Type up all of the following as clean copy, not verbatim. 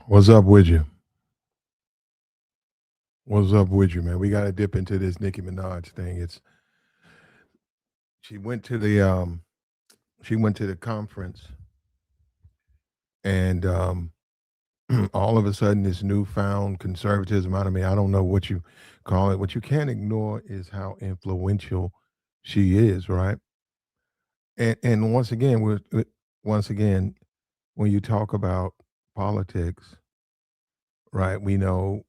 What's up with you? What's up with you, man? We got to dip into this Nicki Minaj thing. It's she went to the she went to the conference and all of a sudden this newfound conservatism out of me. I don't know what you call it. What you can't ignore is how influential she is, right? And once again, once again when you talk about politics, right? We know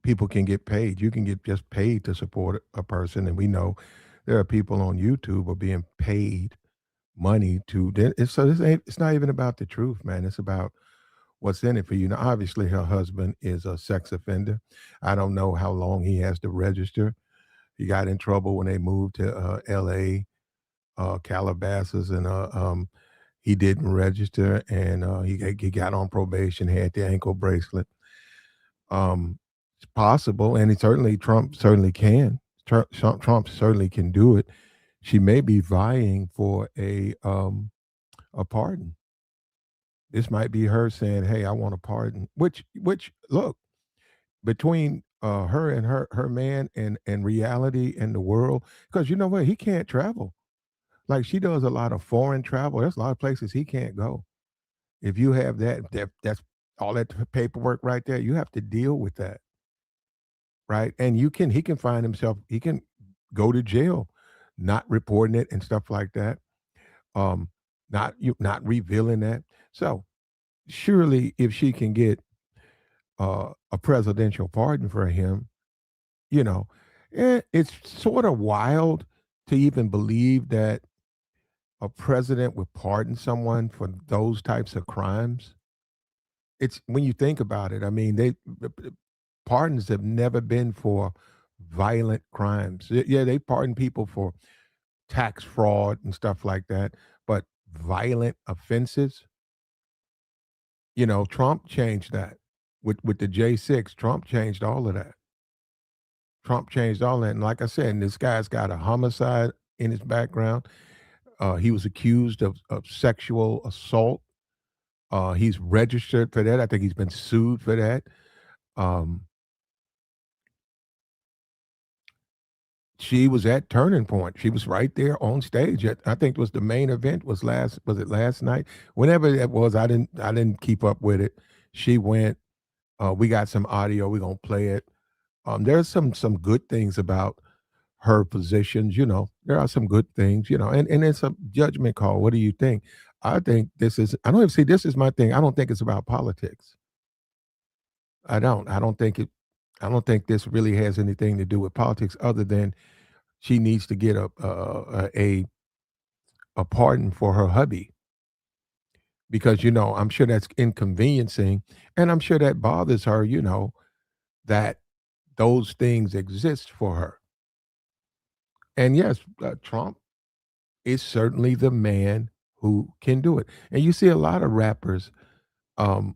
people can get paid. You can get just paid to support a person, and we know there are people on YouTube are being paid money to. So this ain't. It's not even about the truth, man. It's about what's in it for you. Now, obviously, her husband is a sex offender. I don't know how long he has to register. He got in trouble when they moved to L.A. Calabasas, and he didn't register, and he got on probation, had the ankle bracelet. It's possible, and Trump certainly can. Trump certainly can do it. She may be vying for a pardon. This might be her saying, "Hey, I want a pardon." Which look, between her and her man and reality and the world, because you know what, he can't travel. Like she does a lot of foreign travel. There's a lot of places he can't go. If you have that's all that paperwork right there. You have to deal with that, right? And he can find himself. He can go to jail, not reporting it and stuff like that. Um, not revealing that. So surely, if she can get a presidential pardon for him, you know, it's sort of wild to even believe that a president would pardon someone for those types of crimes. It's when you think about it. I mean, pardons have never been for violent crimes. Yeah, they pardon people for tax fraud and stuff like that, but violent offenses, Trump changed that with the J6. Trump changed all of that. Trump changed all that, and like I said, and this guy's got a homicide in his background. He was accused of sexual assault. He's registered for that. I think he's been sued for that. Um, she was at Turning Point. She was right there on stage. I think it was the main event was it last night? Whenever it was, I didn't keep up with it. She went. We got some audio. We're gonna play it. There's some good things about her positions. There are some good things. And it's a judgment call. What do you think? I think this is. I don't even see. This is my thing. I don't think it's about politics. I don't. I don't think it. I don't think this really has anything to do with politics, other than she needs to get a pardon for her hubby, because I'm sure that's inconveniencing, and I'm sure that bothers her. That those things exist for her. And yes, Trump is certainly the man who can do it. And you see a lot of rappers um,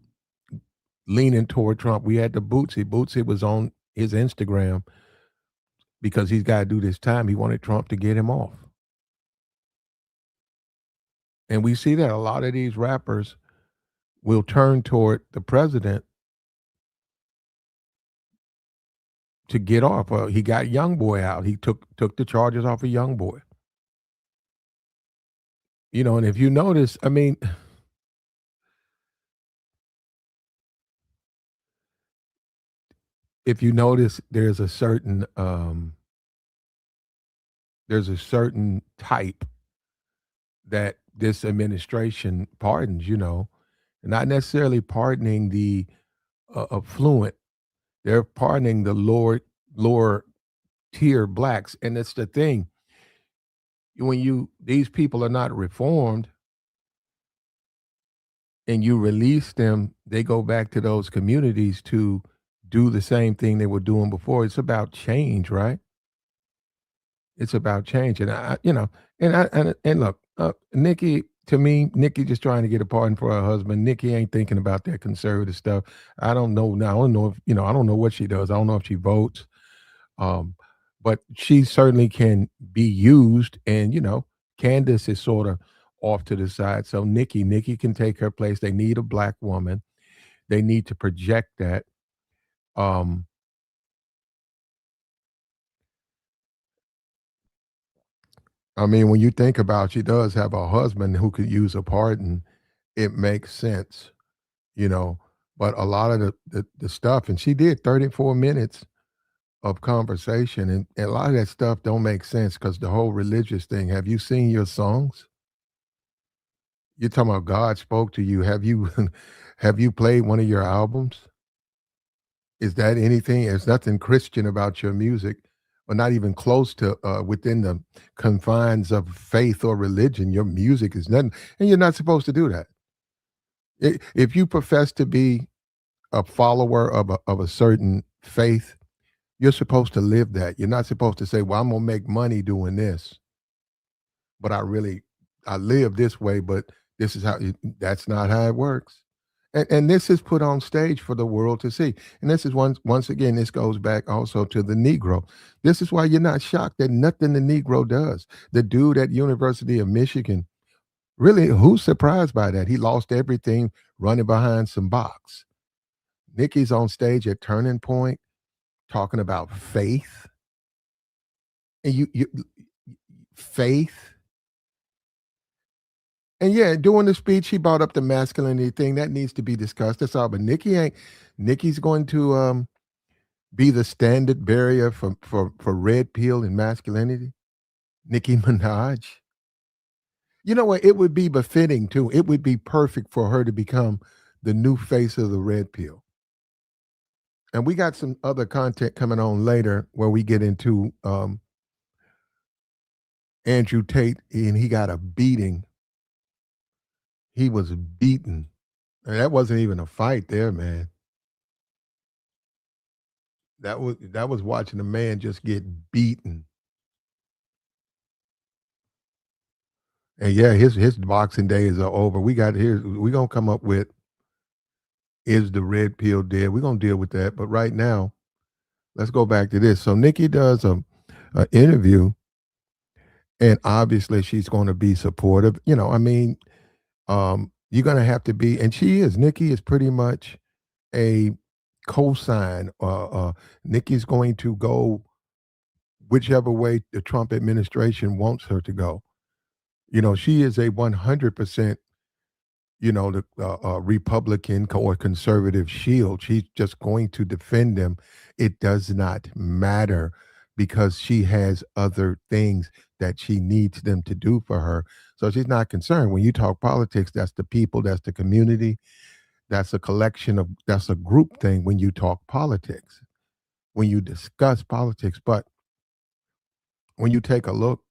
leaning toward Trump. We had the Bootsy. Bootsy was on his Instagram because he's got to do this time. He wanted Trump to get him off. And we see that a lot of these rappers will turn toward the president to get off. He got Young Boy out. He took the charges off of Young Boy. And if you notice, I mean, if you notice, there's a certain type that this administration pardons. Not necessarily pardoning the affluent. They're pardoning the lower tier blacks, and it's the thing. When these people are not reformed, and you release them, they go back to those communities to do the same thing they were doing before. It's about change, right? It's about change, and and look, Nikki. To me, Nikki just trying to get a pardon for her husband. Nikki ain't thinking about that conservative stuff. I don't know now. I don't know if I don't know what she does. I don't know if she votes, um, but she certainly can be used. And Candace is sort of off to the side. So Nikki can take her place. They need a black woman. they need to project that. Um, I mean, when you think about she does have a husband who could use a pardon, it makes sense, you know. But a lot of the stuff, and she did 34 minutes of conversation, and a lot of that stuff don't make sense because the whole religious thing. Have you seen your songs? You're talking about God spoke to you. Have you have you played one of your albums? Is that anything? There's nothing Christian about your music, or not even close to within the confines of faith or religion. Your music is nothing, and you're not supposed to do that. If you profess to be a follower of a certain faith, you're supposed to live that. You're not supposed to say, "Well, I'm gonna make money doing this," but I live this way, but this is how that's not how it works. And this is put on stage for the world to see. And this is once again, this goes back also to the Negro. This is why you're not shocked that nothing the Negro does. The dude at University of Michigan, really, who's surprised by that? He lost everything running behind some box. Nicki's on stage at Turning Point talking about faith. And you faith. And yeah, during the speech, he brought up the masculinity thing that needs to be discussed. That's all. But Nikki ain't. Nikki's going to be the standard barrier for red pill and masculinity. Nicki Minaj. You know what? It would be befitting too. It would be perfect for her to become the new face of the red pill. And we got some other content coming on later where we get into Andrew Tate, and he got a beating. He was beaten. And that wasn't even a fight there, man. That was watching a man just get beaten. And yeah, his boxing days are over. We got here. We're gonna come up with is the red pill dead? We're gonna deal with that. But right now, let's go back to this. So Nikki does a interview, and obviously she's going to be supportive. I mean, you're gonna have to be, and she is. Nikki is pretty much a cosign. Nikki's going to go whichever way the Trump administration wants her to go. She is a 100%, the Republican or conservative shield. She's just going to defend them. It does not matter because she has other things that she needs them to do for her. So she's not concerned. When you talk politics, that's the people, that's the community, that's a group thing when you talk politics, when you discuss politics. But when you take a look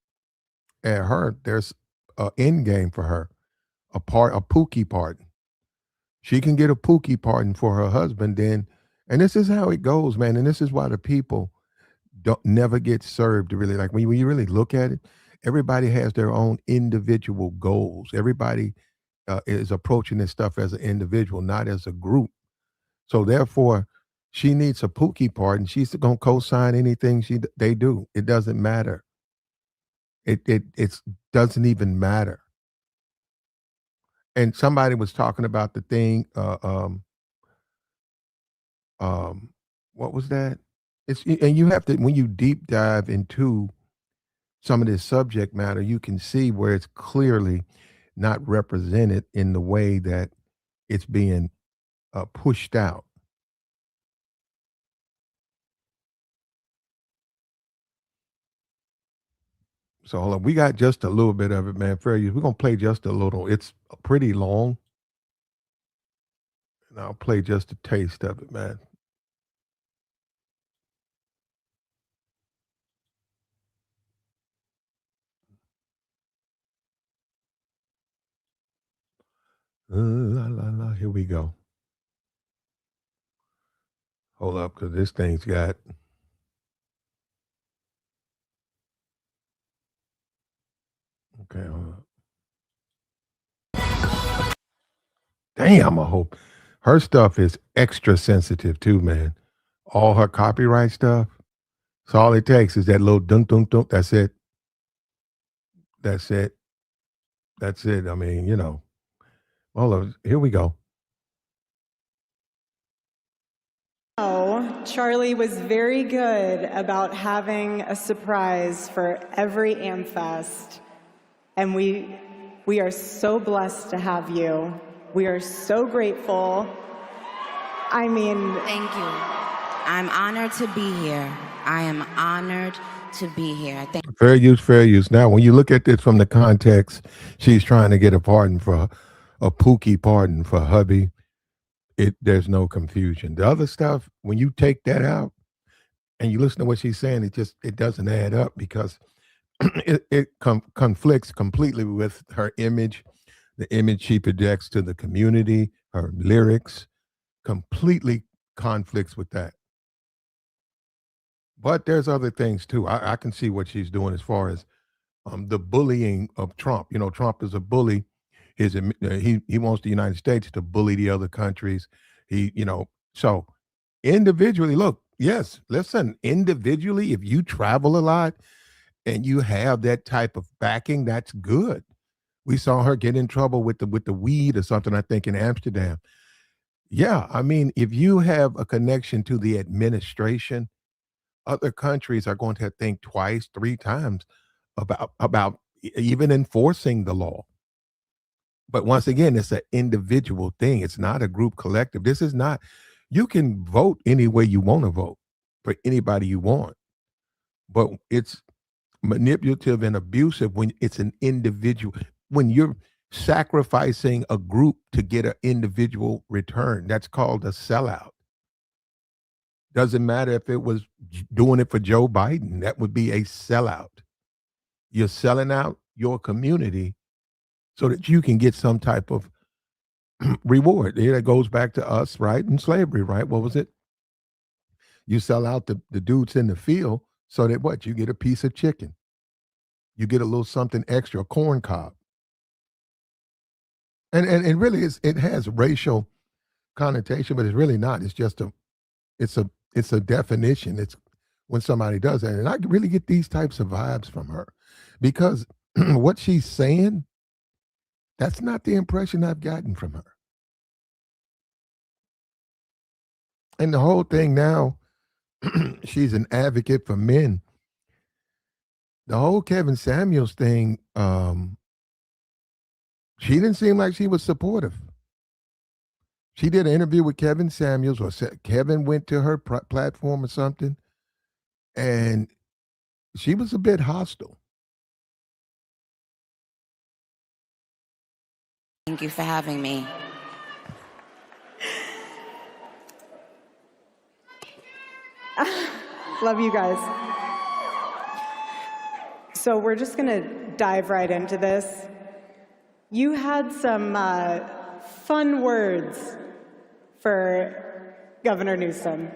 at her, there's an end game for her, a Pookie pardon. She can get a Pookie pardon for her husband, then, and this is how it goes, man. And this is why the people don't never get served. Really, like when you really look at it, everybody has their own individual goals. Everybody is approaching this stuff as an individual, not as a group. So therefore, she needs a Pookie pardon. She's gonna co-sign anything they do. It doesn't matter. It doesn't even matter. And somebody was talking about the thing. Um, what was that? And you have to, when you deep dive into some of this subject matter, you can see where it's clearly not represented in the way that it's being pushed out. So hold on, we got just a little bit of it, man. Fair use. We're gonna play just a little. It's pretty long, and I'll play just a taste of it, man. La la la. Here we go. Hold up, because this thing's got. Okay, hold up. Damn, I hope her stuff is extra sensitive too, man. All her copyright stuff. So all it takes is that little dunk dunk dunk. That's it. That's it. That's it. I mean, hold on. Here we go. Charlie was very good about having a surprise for every AmFest. And we are so blessed to have you. We are so grateful. I mean... Thank you. I'm honored to be here. I am honored to be here. Fair use, fair use. Now, when you look at this from the context, she's trying to get a pardon for a Pookie pardon for hubby. There's no confusion. The other stuff, when you take that out and you listen to what she's saying, it doesn't add up because it conflicts completely with her image, the image she projects to the community, her lyrics, completely conflicts with that. But there's other things too. I can see what she's doing as far as the bullying of Trump. You know, Trump is a bully. He wants the United States to bully the other countries. So individually, look, yes, listen, individually, if you travel a lot and you have that type of backing, that's good. We saw her get in trouble with the weed or something, I think, in Amsterdam. Yeah, I mean, if you have a connection to the administration, other countries are going to think twice, three times about even enforcing the law. But once again, it's an individual thing. It's not a group collective. This is not, you can vote any way you want to vote for anybody you want. But it's manipulative and abusive when it's an individual. When you're sacrificing a group to get an individual return, that's called a sellout. Doesn't matter if it was doing it for Joe Biden, that would be a sellout. You're selling out your community so that you can get some type of reward. It goes back to us, right? In slavery, right? What was it? You sell out the dudes in the field so that what? You get a piece of chicken. You get a little something extra, a corn cob. And really it has racial connotation, but it's really not. It's just it's a definition. It's when somebody does that. And I really get these types of vibes from her because what she's saying, that's not the impression I've gotten from her. And the whole thing now, she's an advocate for men. The whole Kevin Samuels thing, she didn't seem like she was supportive. She did an interview with Kevin Samuels, or Kevin went to her platform or something, and she was a bit hostile. Thank you for having me. Love you guys. So we're just going to dive right into this. You had some fun words for Governor Newsom.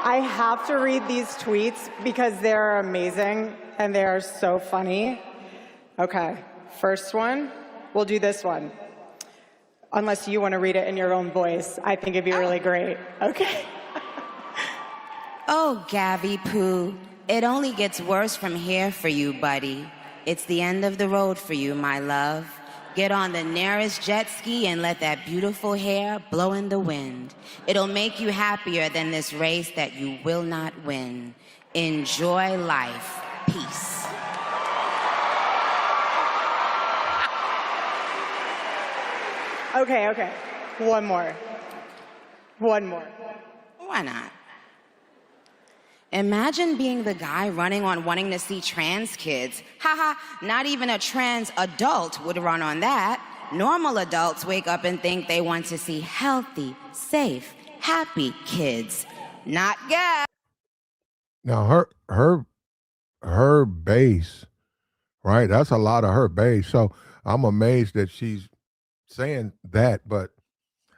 I have to read these tweets because they're amazing and they are so funny. Okay, first one, we'll do this one. Unless you want to read it in your own voice. I think it'd be really great. Okay. Oh, Gabby Poo, it only gets worse from here for you, buddy. It's the end of the road for you, my love. Get on the nearest jet ski and let that beautiful hair blow in the wind. It'll make you happier than this race that you will not win. Enjoy life. Peace. Okay. One more. Why not? Imagine being the guy running on wanting to see trans kids. Haha, not even a trans adult would run on that. Normal adults wake up and think they want to see healthy, safe, happy kids. Not Gab. Now her base, right? That's a lot of her base. So I'm amazed that she's saying that. But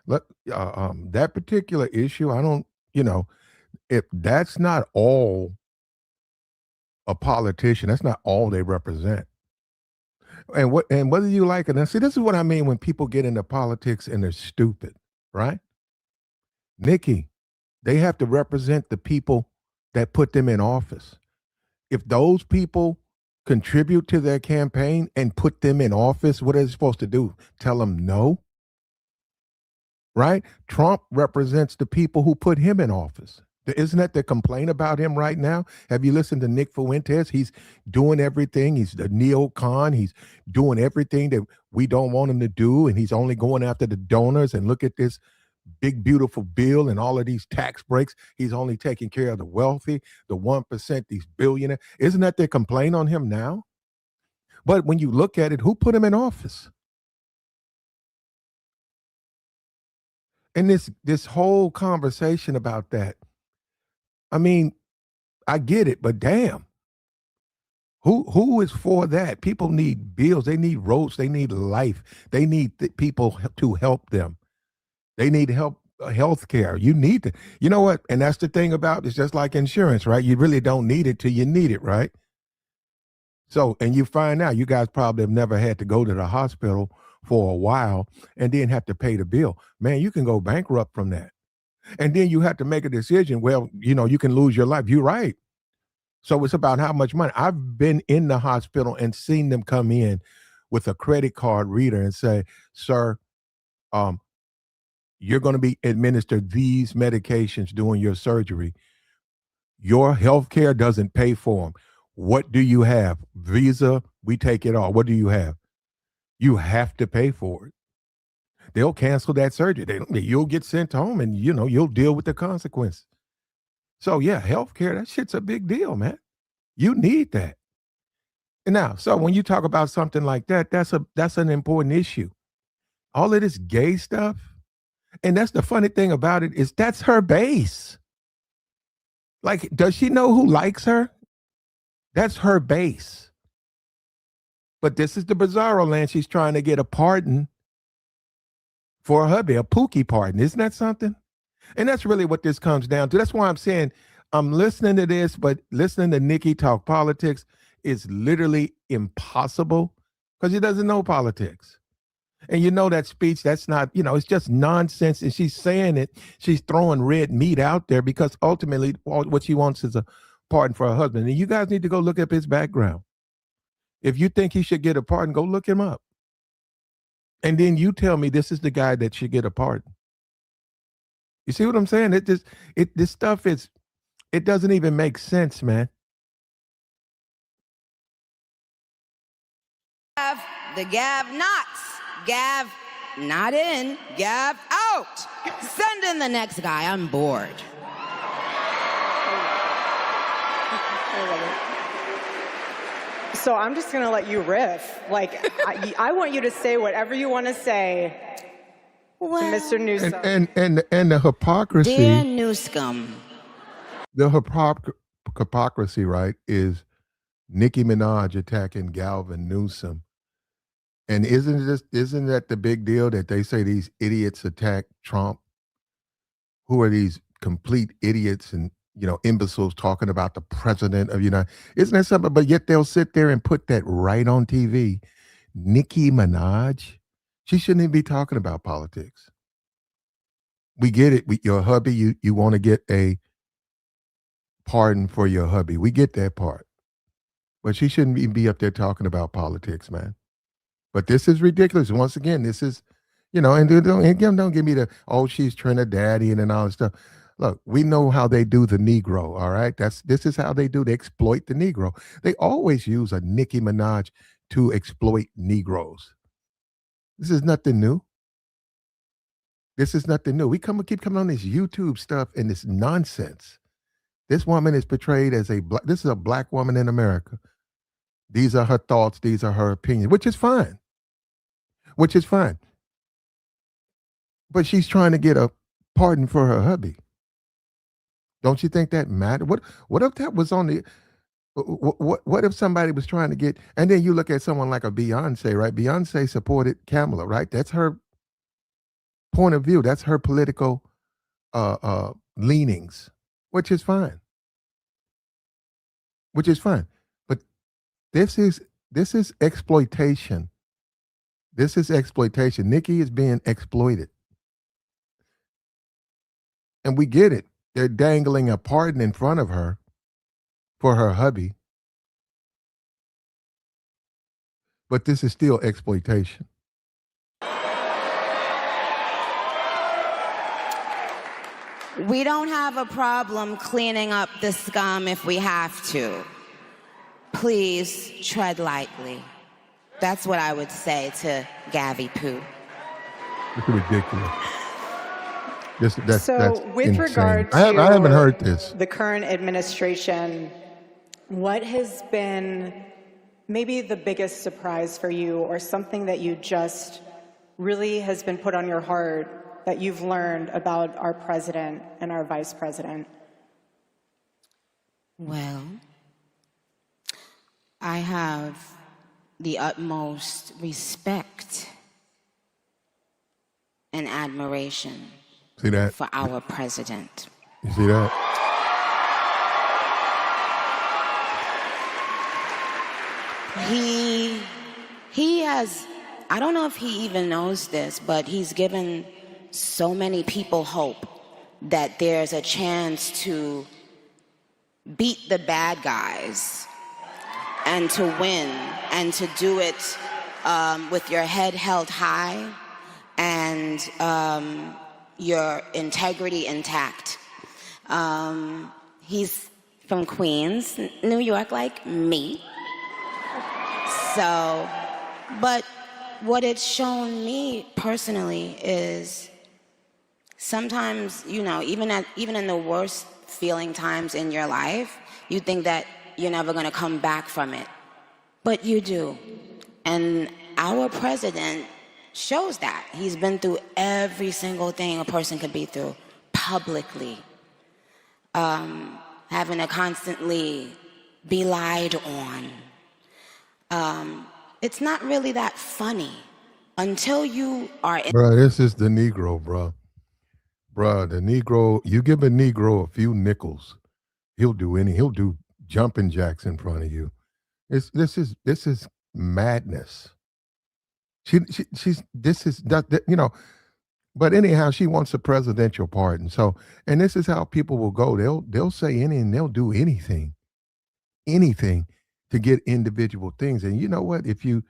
that particular issue, I don't, if that's not all a politician, that's not all they represent. And whether you like it, and see, this is what I mean when people get into politics and they're stupid, right? Nicki, they have to represent the people that put them in office. If those people contribute to their campaign and put them in office, what are they supposed to do? Tell them no? right? Trump represents the people who put him in office. Isn't that the complaint about him right now? Have you listened to Nick Fuentes? He's doing everything. He's the neocon. He's doing everything that we don't want him to do. And he's only going after the donors. And look at this big, beautiful bill and all of these tax breaks. He's only taking care of the wealthy, the 1%, these billionaires. Isn't that their complaint on him now? But when you look at it, who put him in office? And this whole conversation about that, I mean, I get it, but damn, who is for that? People need bills. They need roads. They need life. They need people to help them. They need help, health care. You need to, you know what? And that's the thing about it's just like insurance, right? You really don't need it till you need it, right? So, and you find out you guys probably have never had to go to the hospital for a while and then have to pay the bill. Man, you can go bankrupt from that. And then you have to make a decision. Well, you can lose your life. You're right. So it's about how much money. I've been in the hospital and seen them come in with a credit card reader and say, sir, you're going to be administered these medications during your surgery. Your health care doesn't pay for them. What do you have? Visa, we take it all. What do you have? You have to pay for it. They'll cancel that surgery. You'll get sent home and, you'll deal with the consequences. So, yeah, healthcare, that shit's a big deal, man. You need that. And now, so when you talk about something like that, that's an important issue. All of this gay stuff, and that's the funny thing about it is that's her base. Like, does she know who likes her? That's her base. But this is the bizarro land. She's trying to get a pardon for her hubby, a Pookie pardon. Isn't that something? And that's really what this comes down to. That's why I'm saying I'm listening to this, but listening to Nicki talk politics is literally impossible because he doesn't know politics. And that speech, that's not, it's just nonsense. And she's saying it. She's throwing red meat out there because ultimately what she wants is a pardon for her husband. And you guys need to go look up his background. If you think he should get a pardon, go look him up. And then you tell me this is the guy that should get a pardon. You see what I'm saying? This stuff it doesn't even make sense, man. The Gav Knots. Gav not in, Gav out. Send in the next guy. I'm bored. So I'm just going to let you riff. Like, I want you to say whatever you want to say to Mr. Newsom. And the hypocrisy. Dear Newscom. The hypocrisy, right, is Nicki Minaj attacking Galvin Newsom. And isn't that the big deal that they say these idiots attack Trump? Who are these complete idiots and imbeciles talking about the president of the United States? Isn't that something? But yet they'll sit there and put that right on TV. Nicki Minaj, she shouldn't even be talking about politics. We get it. Your hubby, you want to get a pardon for your hubby. We get that part. But she shouldn't even be up there talking about politics, man. But this is ridiculous. Once again, this is, and don't give me she's Trinidadian and all this stuff. Look, we know how they do the Negro, all right? This is how they do. They exploit the Negro. They always use a Nicki Minaj to exploit Negroes. This is nothing new. This is nothing new. We keep coming on this YouTube stuff and this nonsense. This woman is portrayed as this is a black woman in America. These are her thoughts. These are her opinions, which is fine. But she's trying to get a pardon for her hubby. Don't you think that matters? What if that was on the? What if somebody was trying to get? And then you look at someone like a Beyonce, right? Beyonce supported Kamala, right? That's her point of view. That's her political leanings, which is fine. But this is exploitation. This is exploitation. Nicki is being exploited. And we get it. They're dangling a pardon in front of her for her hubby. But this is still exploitation. We don't have a problem cleaning up the scum if we have to. Please tread lightly. That's what I would say to Gavi Poo. It's ridiculous. That's with insane. regard to I haven't heard this. the current administration, what has been maybe the biggest surprise for you, or something that you just really has been put on your heart that you've learned about our president and our vice president? Well, I have the utmost respect and admiration See that? for our president. You see that? He has, I don't know if he even knows this, but he's given so many people hope that there's a chance to beat the bad guys and to win, and to do it with your head held high and your integrity intact. He's from Queens, New York, like me. So, but what it's shown me personally is sometimes, you know, even in the worst feeling times in your life, you think that you're never going to come back from it. But you do. And our president shows that. He's been through every single thing a person could be through publicly. Having to constantly be lied on. It's not really that funny until you are in. Bro, this is the Negro, bro. Bro, the Negro, you give a Negro a few nickels, he'll do jumping jacks in front of you. This is madness. This is that, you know. But anyhow, she wants a presidential pardon. So, and this is how people will go. They'll say anything, they'll do anything to get individual things. And you know what? If you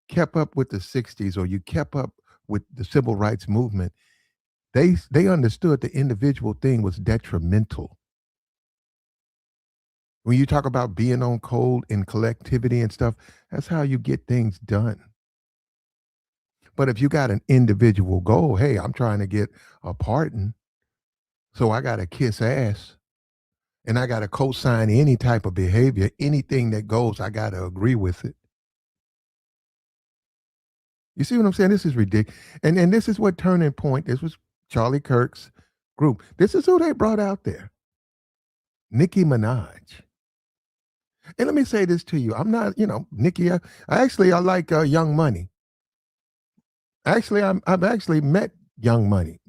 kept up with the '60s, or you kept up with the civil rights movement, they understood the individual thing was detrimental. When you talk about being on code and collectivity and stuff, that's how you get things done. But if you got an individual goal, hey, I'm trying to get a pardon, so I got to kiss ass, and I got to co-sign any type of behavior, anything that goes, I got to agree with it. You see what I'm saying? This is ridiculous. And this is what Turning Point, this was Charlie Kirk's group. This is who they brought out there. Nicki Minaj. And let me say this to you. I'm not, Nicki, I like Young Money. Actually, I've actually met Young Money.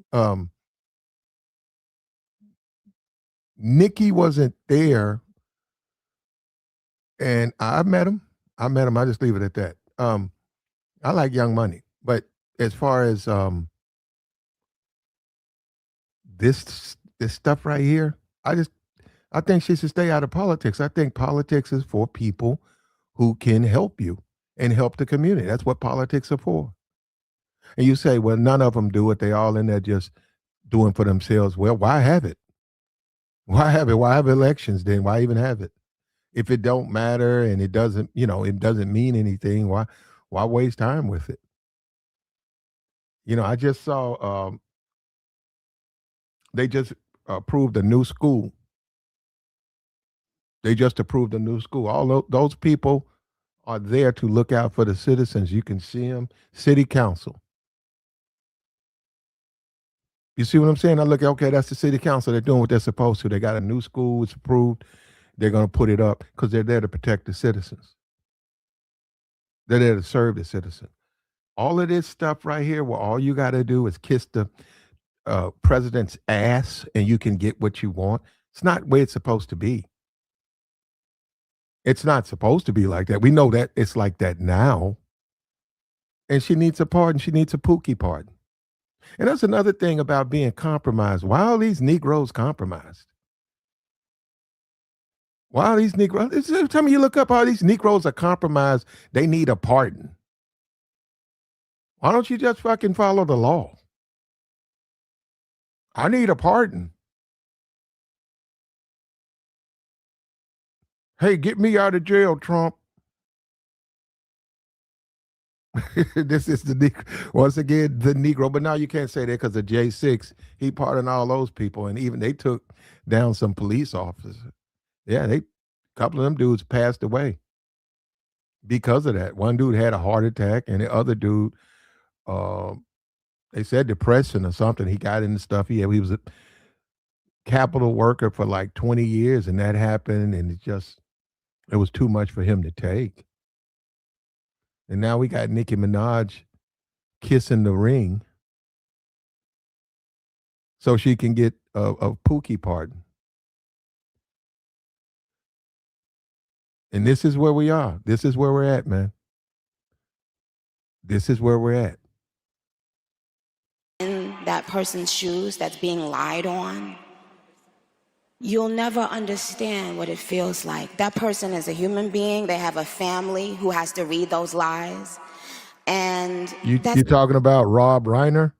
Nicki wasn't there, and I met him. I just leave it at that. I like Young Money, but as far as this stuff right here, I think she should stay out of politics. I think politics is for people who can help you and help the community. That's what politics are for. And you say, well, none of them do it. They all in there just doing for themselves. Well, why have it? Why have it? Why have elections then? Why even have it? If it don't matter and it doesn't, it doesn't mean anything, why waste time with it? I just saw they just approved a new school. They just approved a new school. All those people are there to look out for the citizens. You can see them. City council. You see what I'm saying? I look, okay, that's the city council. They're doing what they're supposed to. They got a new school. It's approved. They're going to put it up because they're there to protect the citizens. They're there to serve the citizen. All of this stuff right here, where all you got to do is kiss the president's ass and you can get what you want. It's not the way it's supposed to be. It's not supposed to be like that. We know that it's like that now. And she needs a pardon. She needs a Pookie pardon. And that's another thing about being compromised. Why are these Negroes compromised? Why are these Negroes? Every time you look up, all these Negroes are compromised. They need a pardon. Why don't you just fucking follow the law? I need a pardon. Hey, get me out of jail, Trump. This is once again the Negro, but now you can't say that because of J6. He pardoned all those people, and even they took down some police officers. Yeah, a couple of them dudes passed away because of that. One dude had a heart attack, and the other dude, uh, they said depression or something. He got into stuff. He was a capital worker for like 20 years, and that happened, and it was too much for him to take. And now we got Nicki Minaj kissing the ring so she can get a Pookie pardon. And this is where we are. This is where we're at, man. This is where we're at. In that person's shoes that's being lied on, you'll never understand what it feels like. That person is a human being. They have a family who has to read those lies. And you're talking about Rob Reiner?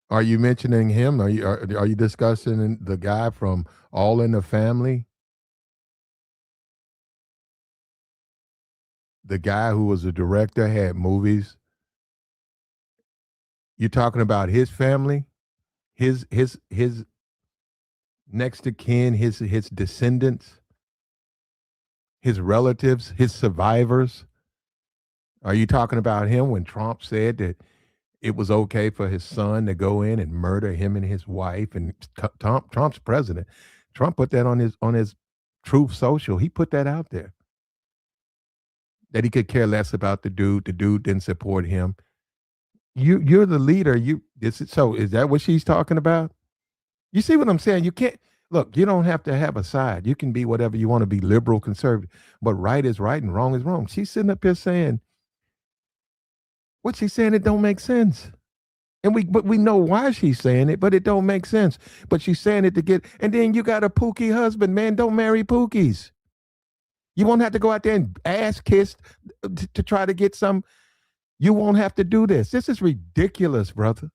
Are you mentioning him? Are you discussing the guy from All in the Family? The guy who was a director, had movies. You're talking about his family, his next to kin, his descendants, his relatives, his survivors. Are you talking about him when Trump said that it was okay for his son to go in and murder him and his wife? And Trump's president. Trump put that on his Truth Social. He put that out there. That he could care less about the dude. The dude didn't support him. You're the leader. So is that what she's talking about? You see what I'm saying? You can't look, you don't have to have a side. You can be whatever you want to be, liberal, conservative, but right is right and wrong is wrong. She's sitting up here saying what she's saying, it don't make sense. And we know why she's saying it, but it don't make sense. But she's saying it to get, and then you got a Pookie husband, man. Don't marry Pookies. You won't have to go out there and ass kissed to try to get some. You won't have to do this. This is ridiculous, brother.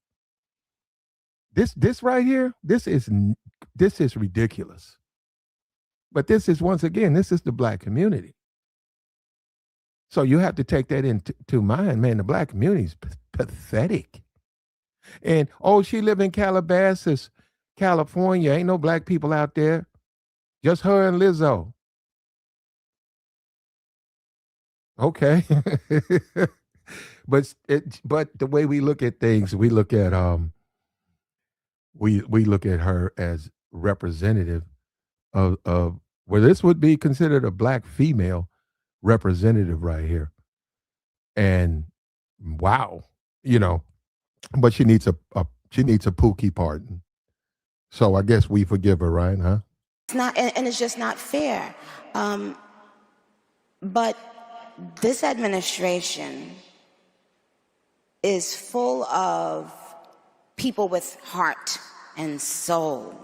This right here, this is ridiculous. But this is, once again, this is the black community. So you have to take that into mind, man. The black community is pathetic. And she live in Calabasas, California. Ain't no black people out there. Just her and Lizzo. Okay. but the way we look at things, we look at we look at her as representative of well, this would be considered a black female representative right here. And wow, but she needs a Pookie pardon. So I guess we forgive her, right? Huh? It's not, and it's just not fair. But this administration is full of people with heart and soul.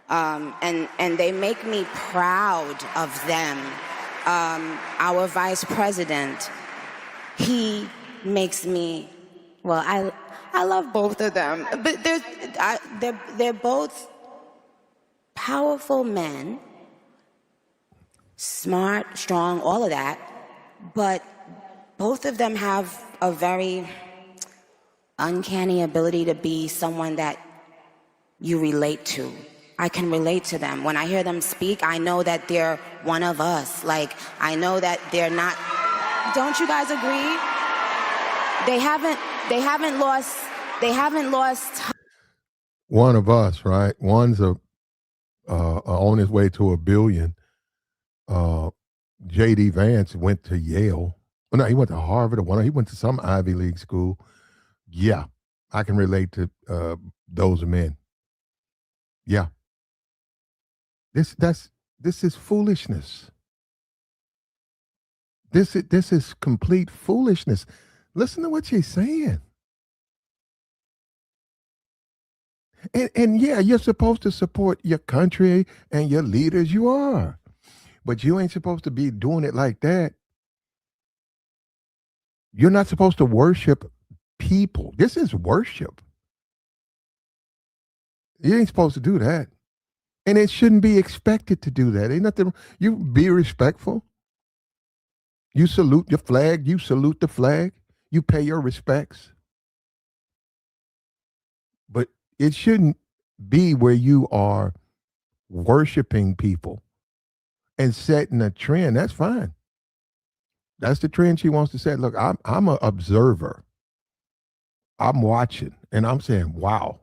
And they make me proud of them. Our vice president, he makes me, well, I love both of them, but they're both powerful men, smart, strong, all of that, but both of them have a very uncanny ability to be someone that you relate to. I can relate to them. When I hear them speak, I know that they're one of us. Like, I know that they're not. Don't you guys agree? They haven't lost. One of us, right? One's on his way to $1 billion. J.D. Vance went to Yale. Well, no, he went to Harvard or he went to some Ivy League school. Yeah, I can relate to those men. Yeah. This is foolishness. This is complete foolishness. Listen to what she's saying. And yeah, you're supposed to support your country and your leaders. You are. But you ain't supposed to be doing it like that. You're not supposed to worship people. This is worship. You ain't supposed to do that. And it shouldn't be expected to do that. Ain't nothing. You be respectful. You salute your flag. You salute the flag. You pay your respects. But it shouldn't be where you are worshiping people and setting a trend. That's fine. That's the trend she wants to set. Look, I'm an observer. I'm watching and I'm saying, wow.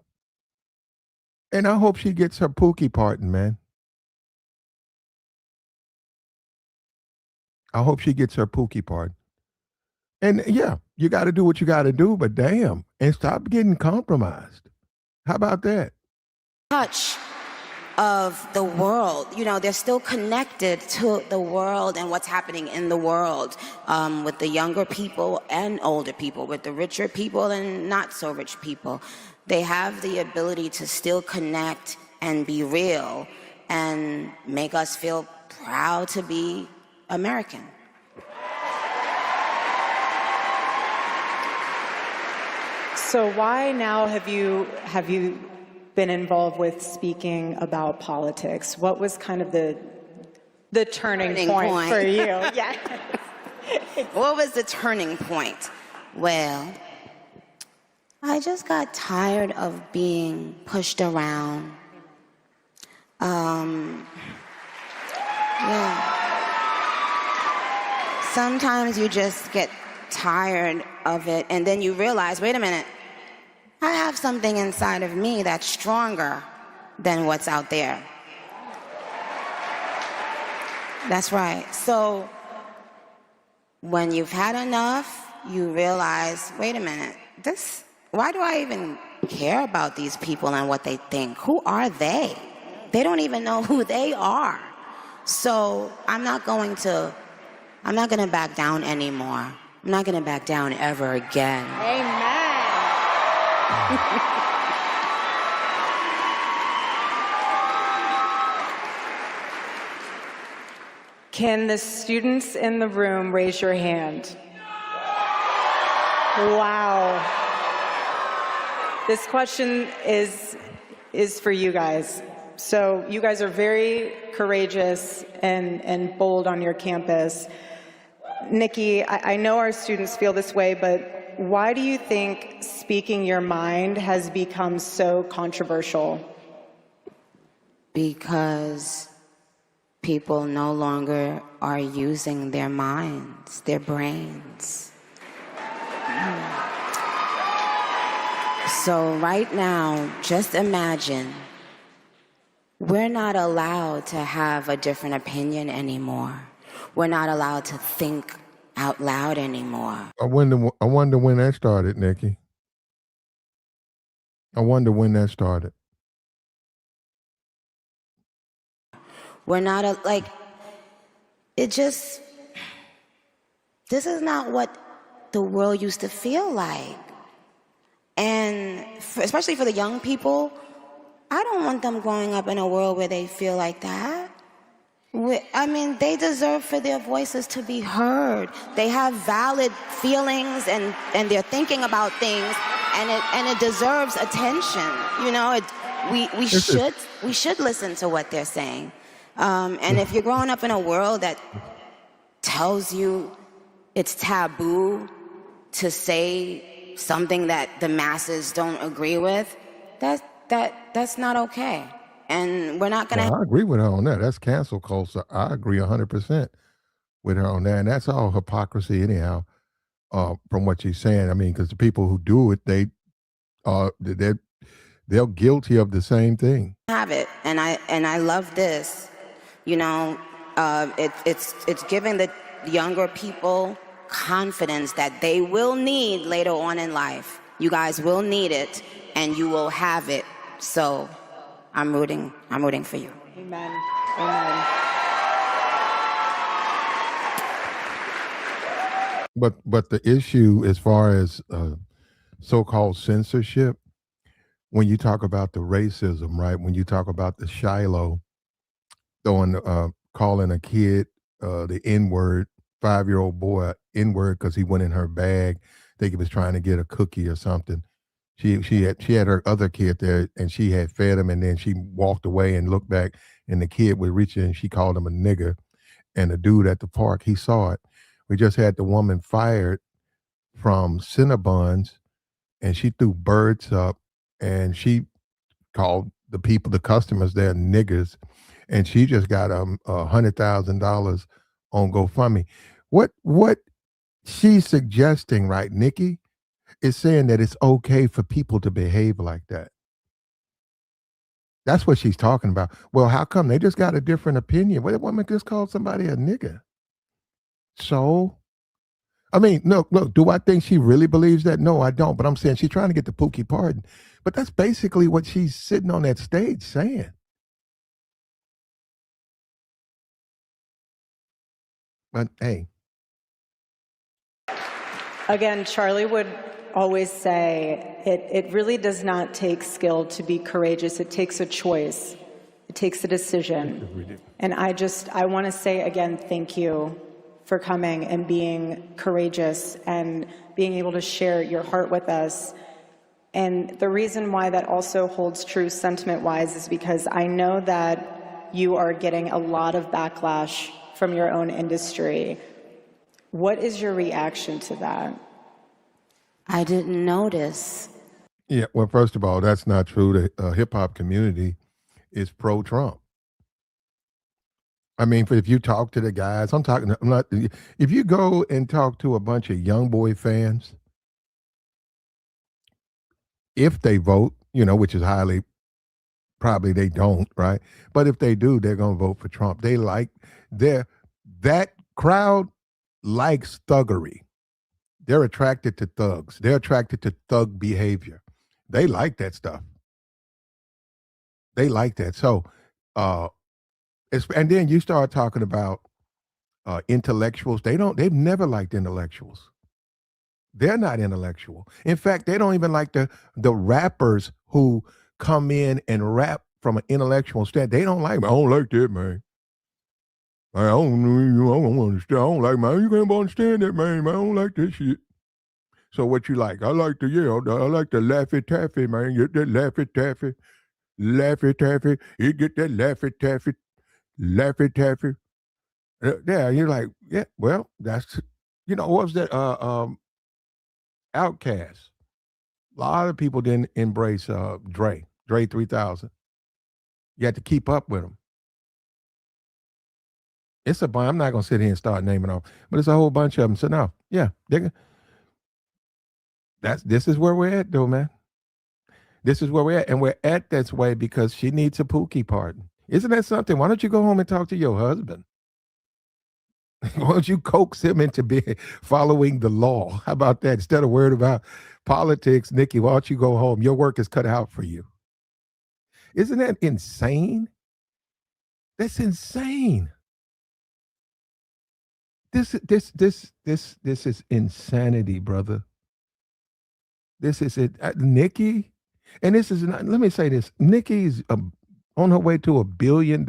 And I hope she gets her Pookie pardon, man. I hope she gets her Pookie pardon. And yeah, you got to do what you got to do, but damn, and stop getting compromised. How about that? Touch of the world. You know, they're still connected to the world and what's happening in the world, with the younger people and older people, with the richer people and not so rich people. They have the ability to still connect and be real and make us feel proud to be American. So why now have you been involved with speaking about politics? What was kind of the turning point for you? Yeah. What was the turning point? Well, I just got tired of being pushed around. Yeah. Sometimes you just get tired of it, and then you realize, wait a minute, I have something inside of me that's stronger than what's out there. That's right. So when you've had enough, you realize, wait a minute, why do I even care about these people and what they think? Who are they? They don't even know who they are. So I'm not going to back down anymore. I'm not going to back down ever again. Amen. Can the students in the room raise your hand? Wow. This question is for you guys. So you guys are very courageous and bold on your campus. Nicki, I know our students feel this way, but why do you think speaking your mind has become so controversial? Because people no longer are using their minds, their brains. So right now, just imagine, we're not allowed to have a different opinion anymore. We're not allowed to think out loud anymore. I wonder when that started, Nicki. I wonder when that started. We're not, this is not what the world used to feel like. And especially for the young people, I don't want them growing up in a world where they feel like that. I mean, they deserve for their voices to be heard. They have valid feelings and they're thinking about things, and it deserves attention. You know, we should listen to what they're saying. And if you're growing up in a world that tells you it's taboo to say something that the masses don't agree with, that's not okay. And we're not gonna. I agree with her on that. That's cancel culture. I agree 100% with her on that, and that's all hypocrisy anyhow. From what she's saying, I mean, because the people who do it, they're guilty of the same thing. Have it, and I love this. You know, it's giving the younger people confidence that they will need later on in life. You guys will need it, and you will have it. So I'm rooting for you. Amen. Amen. But the issue as far as so-called censorship, when you talk about the racism, right? When you talk about the Shiloh calling a kid the N-word, 5-year-old boy N-word because he went in her bag. I think he was trying to get a cookie or something. She had her other kid there, and she had fed him, and then she walked away and looked back, and the kid would reach in, and she called him a nigger. And the dude at the park, he saw it. We just had the woman fired from Cinnabons, and she threw birds up, and she called the people, the customers there, niggers, and she just got $100,000 on GoFundMe. What she's suggesting, right, Nicki, is saying that it's okay for people to behave like that. That's what she's talking about. Well, how come they just got a different opinion? What, that woman just called somebody a nigger? So, I mean, look, do I think she really believes that? No, I don't. But I'm saying she's trying to get the Pookie pardon. But that's basically what she's sitting on that stage saying. But hey. Again, Charlie would always say, it really does not take skill to be courageous. It takes a choice. It takes a decision. And I want to say again, thank you for coming and being courageous and being able to share your heart with us. And the reason why that also holds true sentiment-wise is because I know that you are getting a lot of backlash from your own industry. What is your reaction to that? I didn't notice. Yeah, well, first of all, that's not true. The hip-hop community is pro-Trump. I mean, if you talk to the guys, if you go and talk to a bunch of young boy fans, if they vote, which is highly, probably they don't, right? But if they do, they're going to vote for Trump. That crowd likes thuggery. They're attracted to thugs. They're attracted to thug behavior. They like that stuff. They like that. So, and then you start talking about intellectuals. They've never liked intellectuals. They're not intellectual. In fact, they don't even like the rappers who come in and rap from an intellectual stand. They don't like me. I don't like that, man. I don't understand. I don't like, man. You can't understand that, man. I don't like that shit. So what you like? I like the Laffy Taffy, man. Get that Laffy Taffy. Laffy Taffy. You get that Laffy Taffy. Laffy Taffy. Yeah, you're like, yeah, well, that's, what was that? Outcast. A lot of people didn't embrace Dre 3000. You had to keep up with him. It's a bunch. I'm not going to sit here and start naming off, but it's a whole bunch of them. So no, yeah, this is where we're at, though, man. This is where we're at, and we're at this way because she needs a Pookie pardon. Isn't that something? Why don't you go home and talk to your husband? Why don't you coax him into following the law? How about that? Instead of worried about politics, Nicki, why don't you go home? Your work is cut out for you. Isn't that insane? That's insane. This is insanity, brother. This is it. Nicki, and this is not, let me say this. Nicki's on her way to $1 billion,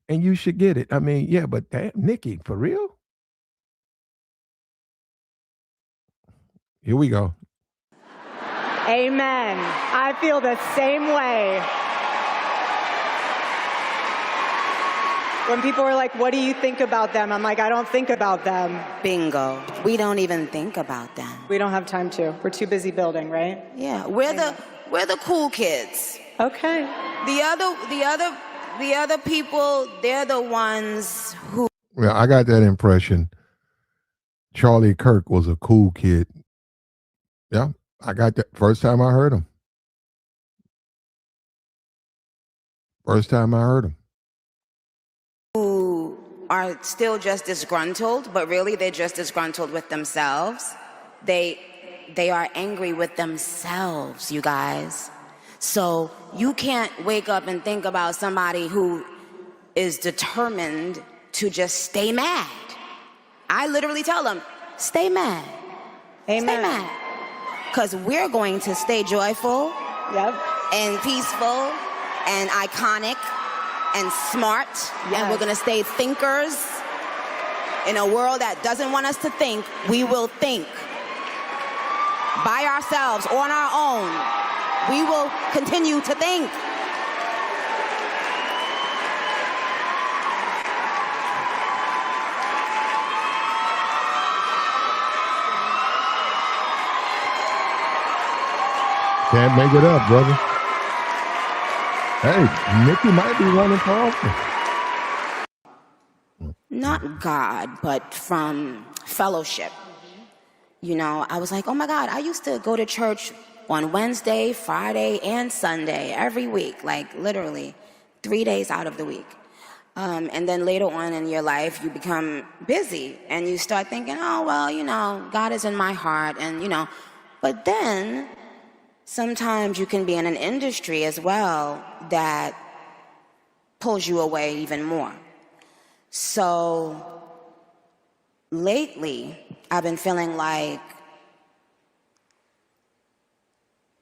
and you should get it. I mean, yeah, but damn, Nicki, for real? Here we go. Amen. I feel the same way. When people are like, what do you think about them? I'm like, I don't think about them. Bingo. We don't even think about them. We don't have time to. We're too busy building, right? Yeah, we're the cool kids. Okay. The other people, they're the ones who. Well, I got that impression. Charlie Kirk was a cool kid. Yeah, I got that first time I heard him. First time I heard him. Who are still just disgruntled, but really they're just disgruntled with themselves. They are angry with themselves, you guys. So you can't wake up and think about somebody who is determined to just stay mad. I literally tell them, stay mad. Amen. Stay mad. Because we're going to stay joyful, yep, and peaceful and iconic and smart, yes, and we're going to stay thinkers. In a world that doesn't want us to think, we will think. by ourselves, on our own, we will continue to think. Can't make it up, brother. Hey, Nicki might be running for office. Not God, but from fellowship. You know, I was like, oh my God, I used to go to church on Wednesday, Friday, and Sunday every week, like literally 3 days out of the week. And then later on in your life, you become busy and you start thinking, oh, well, you know, God is in my heart and, you know, but then sometimes you can be in an industry as well that pulls you away even more. So lately, I've been feeling like,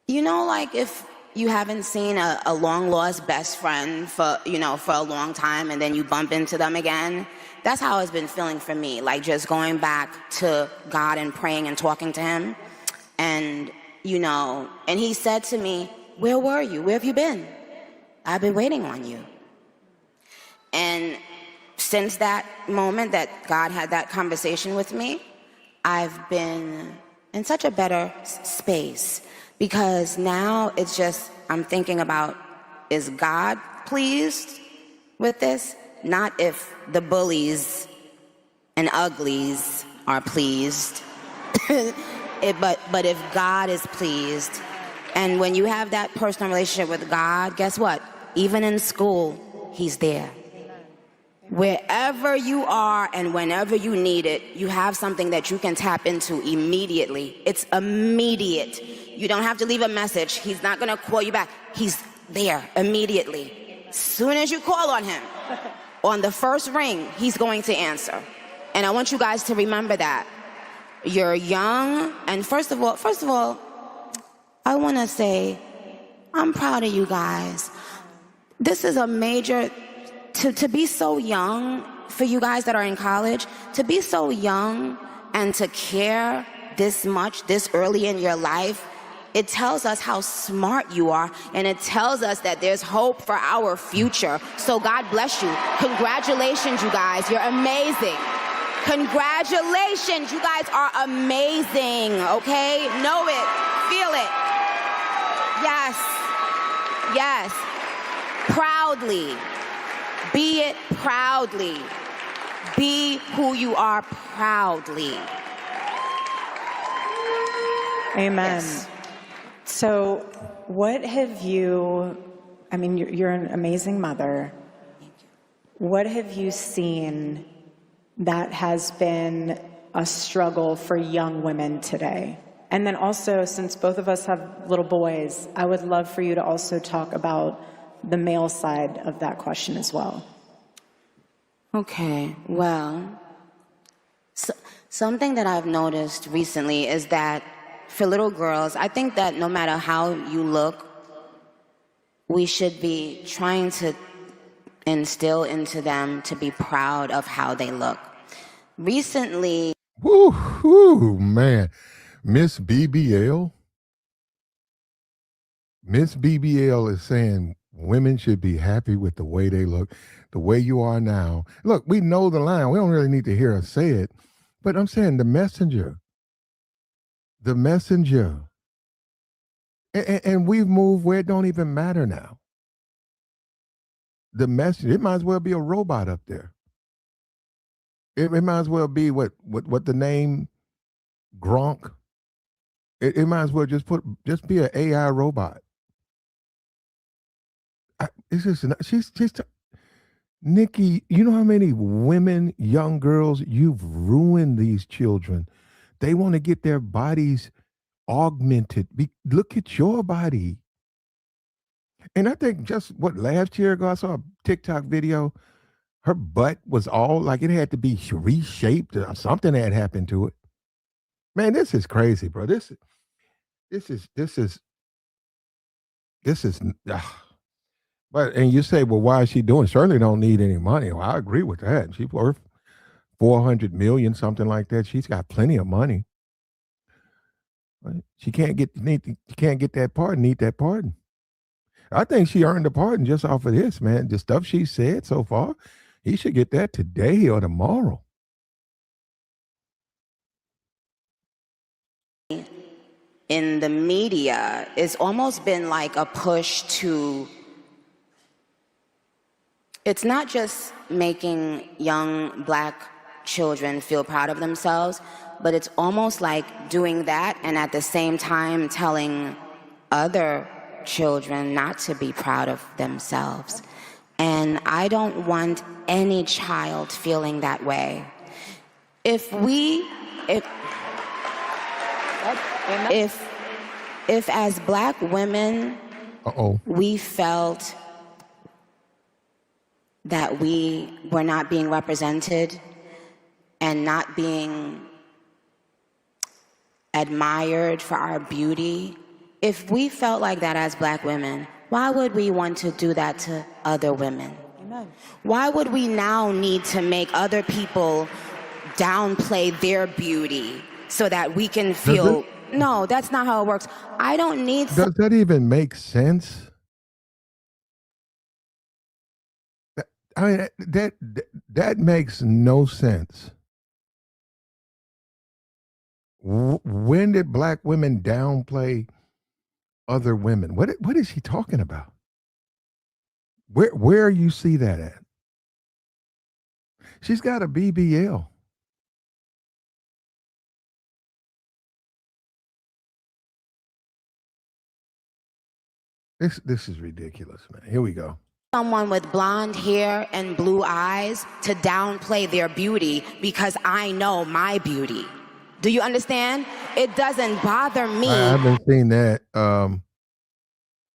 you know, like if you haven't seen a long lost best friend for a long time and then you bump into them again, that's how it's been feeling for me, like just going back to God and praying and talking to him. And, you know, and he said to me, where were you? Where have you been? I've been waiting on you. And since that moment that God had that conversation with me, I've been in such a better space because now it's just, I'm thinking about, is God pleased with this? Not if the bullies and uglies are pleased, but if God is pleased. And when you have that personal relationship with God, guess what? Even in school, he's there. Wherever you are and whenever you need it, you have something that you can tap into immediately. It's immediate. You don't have to leave a message. He's not going to call you back. He's there immediately. As soon as you call on him, on the first ring, he's going to answer. And I want you guys to remember that. You're young, and first of all, I want to say, I'm proud of you guys. This is a major... To be so young, for you guys that are in college, to be so young and to care this much, this early in your life, it tells us how smart you are, and it tells us that there's hope for our future. So God bless you. Congratulations, you guys. You're amazing. Congratulations. You guys are amazing, okay? Know it. Feel it. Yes. Yes. Proudly. Be it proudly. Be who you are proudly. Amen. Yes. So what have you, I mean, you're an amazing mother. What have you seen that has been a struggle for young women today? And then also, since both of us have little boys, I would love for you to also talk about the male side of that question as well. Okay, well, something that I've noticed recently is that for little girls, I think that no matter how you look, we should be trying to instill into them to be proud of how they look. Recently... Woo, man. Miss BBL is saying women should be happy with the way they look, the way you are now. Look, we know the line. We don't really need to hear her say it. But I'm saying the messenger. And we've moved where it don't even matter now. The messenger, it might as well be a robot up there. It might as well be what the name Gronk. It might as well just be an AI robot. It's just she's Nicki. You know how many women, young girls, you've ruined these children. They want to get their bodies augmented. Look at your body. And I think just last year ago, I saw a TikTok video. Her butt was all like it had to be reshaped or something had happened to it. Man, this is crazy, bro. This is. But and you say, well, why is she doing? Certainly don't need any money. Well, I agree with that. She's worth 400 million, something like that. She's got plenty of money. Right? She can't get that pardon. Need that pardon. I think she earned a pardon just off of this, man. The stuff she said so far, he should get that today or tomorrow. In the media, it's almost been like a push to, it's not just making young black children feel proud of themselves, but it's almost like doing that and at the same time telling other children not to be proud of themselves. And I don't want any child feeling that way. If as black women, we felt that we were not being represented and not being admired for our beauty, if we felt like that as black women, why would we want to do that to other women? Amen. Why would we now need to make other people downplay their beauty so that we can feel, no, that's not how it works. I don't need. Does that even make sense? I mean, that makes no sense. When did black women downplay other women? What is she talking about? Where you see that at? She's got a BBL. This is ridiculous, man. Here we go. Someone with blonde hair and blue eyes to downplay their beauty because I know my beauty. Do you understand? It doesn't bother me. I haven't seen that.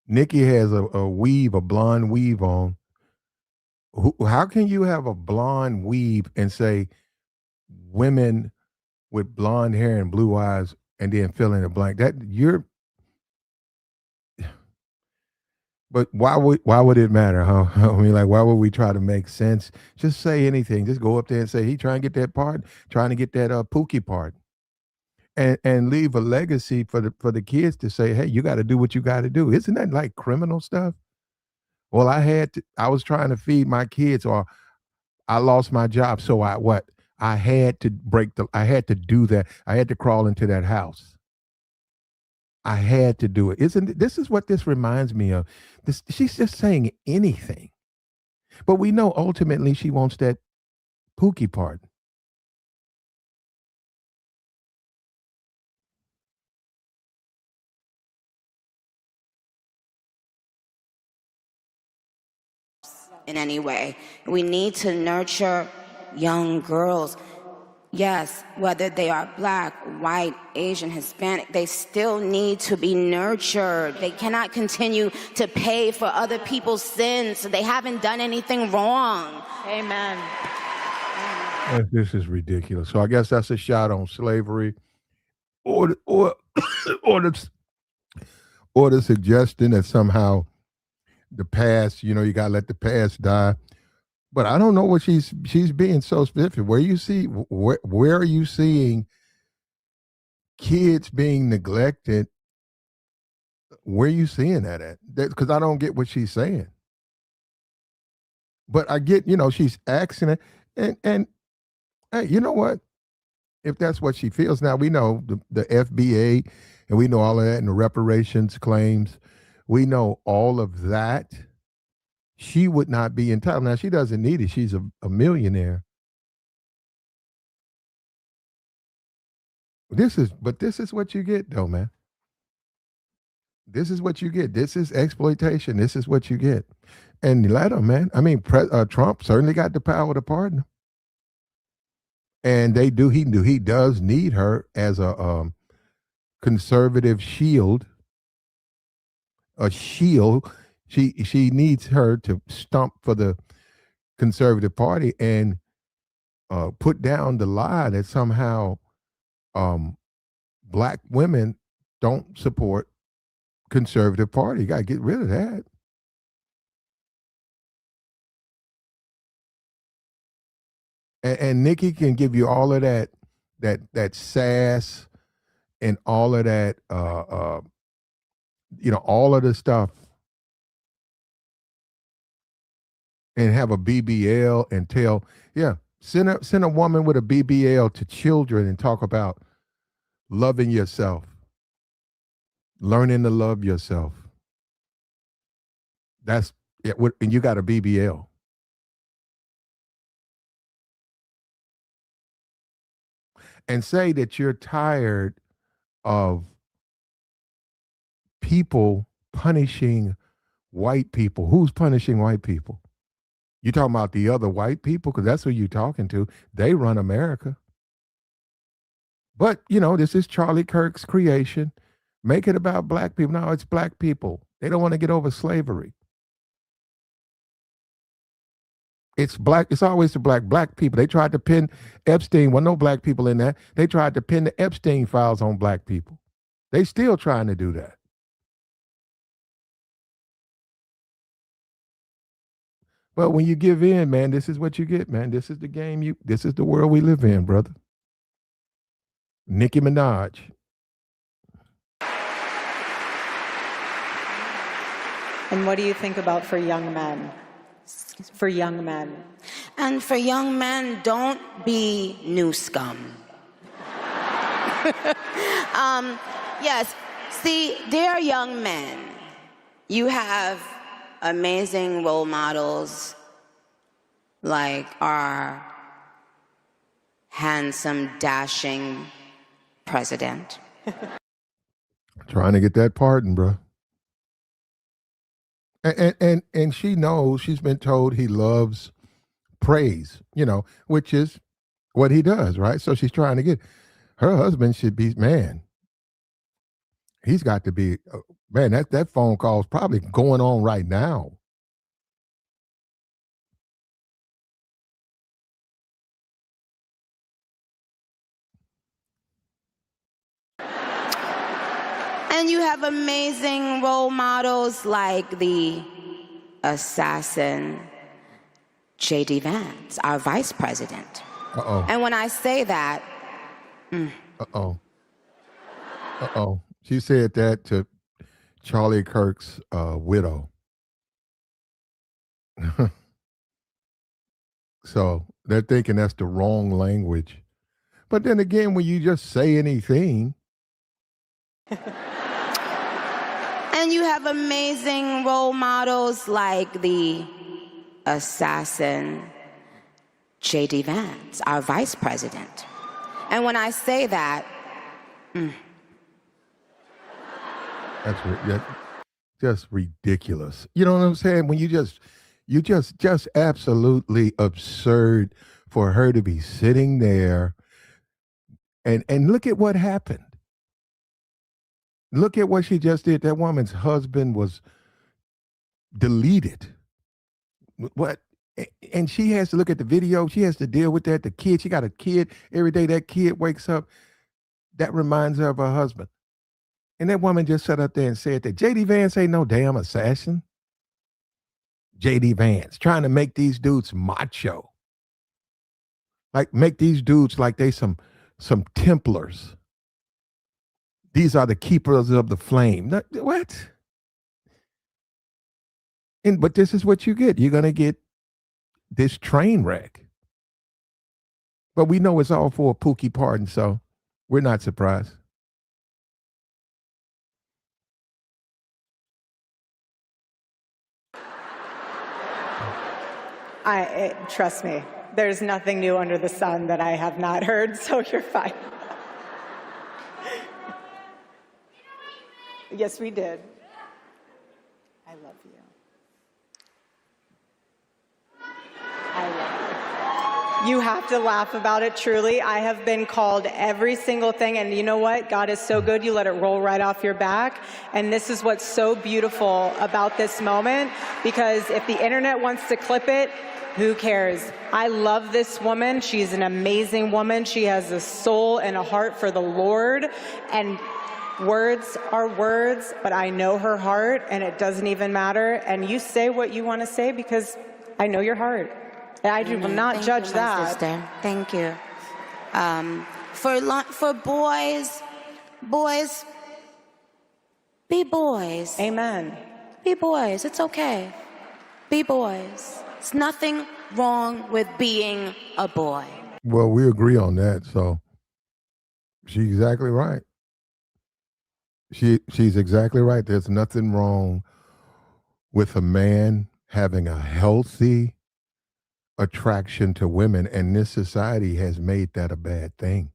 Nicki has a blonde weave on. How can you have a blonde weave and say women with blonde hair and blue eyes and then fill in the blank? But why would it matter, huh? I mean, like, why would we try to make sense? Just say anything. Just go up there and say, he trying to get that part, trying to get that Pookie part. And leave a legacy for the kids to say, hey, you got to do what you got to do. Isn't that like criminal stuff? Well, I was trying to feed my kids, or I lost my job. So I had to I had to do that. I had to crawl into that house. I had to do it. This is what this reminds me of. She's just saying anything. But we know ultimately she wants that Pookie part. In any way. We need to nurture young girls. Yes, whether they are black, white, Asian, Hispanic, they still need to be nurtured. They cannot continue to pay for other people's sins. They haven't done anything wrong. Amen. This is ridiculous. So I guess that's a shot on slavery, or the suggestion that somehow the past, you got to let the past die. But I don't know what she's being so specific. Where are you seeing kids being neglected? Where are you seeing that at? Because I don't get what she's saying. But I get, she's asking it, and hey, you know what? If that's what she feels, now we know the FBA, and we know all of that, and the reparations claims. We know all of that. She would not be entitled. Now, she doesn't need it. She's a millionaire. This is what you get, though, man. This is what you get. This is exploitation. This is what you get. And let her, man. I mean, Trump certainly got the power to pardon him. And he does need her as a conservative shield. A shield. She needs her to stump for the conservative party and put down the lie that somehow black women don't support conservative party. You got to get rid of that. And Nicki can give you all of that sass and all of that, all of the stuff, and have a BBL and send a woman with a BBL to children and talk about loving yourself, learning to love yourself. That's it. And you got a BBL. And say that you're tired of people punishing white people. Who's punishing white people? You talking about the other white people? Because that's who you're talking to. They run America. But, this is Charlie Kirk's creation. Make it about black people. No, it's black people. They don't want to get over slavery. It's black. It's always the black people. They tried to pin Epstein. Well, no black people in that. They tried to pin the Epstein files on black people. They still trying to do that. But when you give in, man, this is what you get, man. This is the game. This is the world we live in, brother. Nicki Minaj. And what do you think about for young men? For young men. And for young men, don't be new scum. Yes, see, dear young men, you have amazing role models like our handsome, dashing president. Trying to get that pardon, bro. And she knows, she's been told he loves praise, which is what he does, right? So she's trying to get, her husband should be, man, he's got to be, man, that phone call is probably going on right now. And you have amazing role models like the assassin J.D. Vance, our vice president. Uh-oh. And when I say that... Uh-oh. Uh-oh. She said that to Charlie Kirk's widow. So they're thinking that's the wrong language. But then again, when you just say anything... And you have amazing role models like the assassin J.D. Vance, our vice president. And when I say that... That's just ridiculous. You know what I'm saying? When you just absolutely absurd for her to be sitting there and look at what happened. Look at what she just did. That woman's husband was deleted. What? And she has to look at the video. She has to deal with that. The kid, she got a kid. Every day that kid wakes up, that reminds her of her husband. And that woman just sat up there and said that J.D. Vance ain't no damn assassin. J.D. Vance trying to make these dudes macho. Like make these dudes like they some Templars. These are the keepers of the flame. What? But this is what you get. You're going to get this train wreck. But we know it's all for a Pookie pardon, so we're not surprised. Trust me, there's nothing new under the sun that I have not heard, so you're fine. Yes, we did. I love you. I love you. You have to laugh about it, truly. I have been called every single thing, and you know what? God is so good, you let it roll right off your back. And this is what's so beautiful about this moment, because if the internet wants to clip it, who cares? I love this woman. She's an amazing woman. She has a soul and a heart for the Lord. And words are words, but I know her heart, and it doesn't even matter. And you say what you want to say because I know your heart. And I will not judge that. Sister. Thank you. For boys, Boys, be boys. Amen. Be boys. It's okay. Be boys. There's nothing wrong with being a boy. Well, we agree on that. So she's exactly right. She's exactly right. There's nothing wrong with a man having a healthy attraction to women, and this society has made that a bad thing.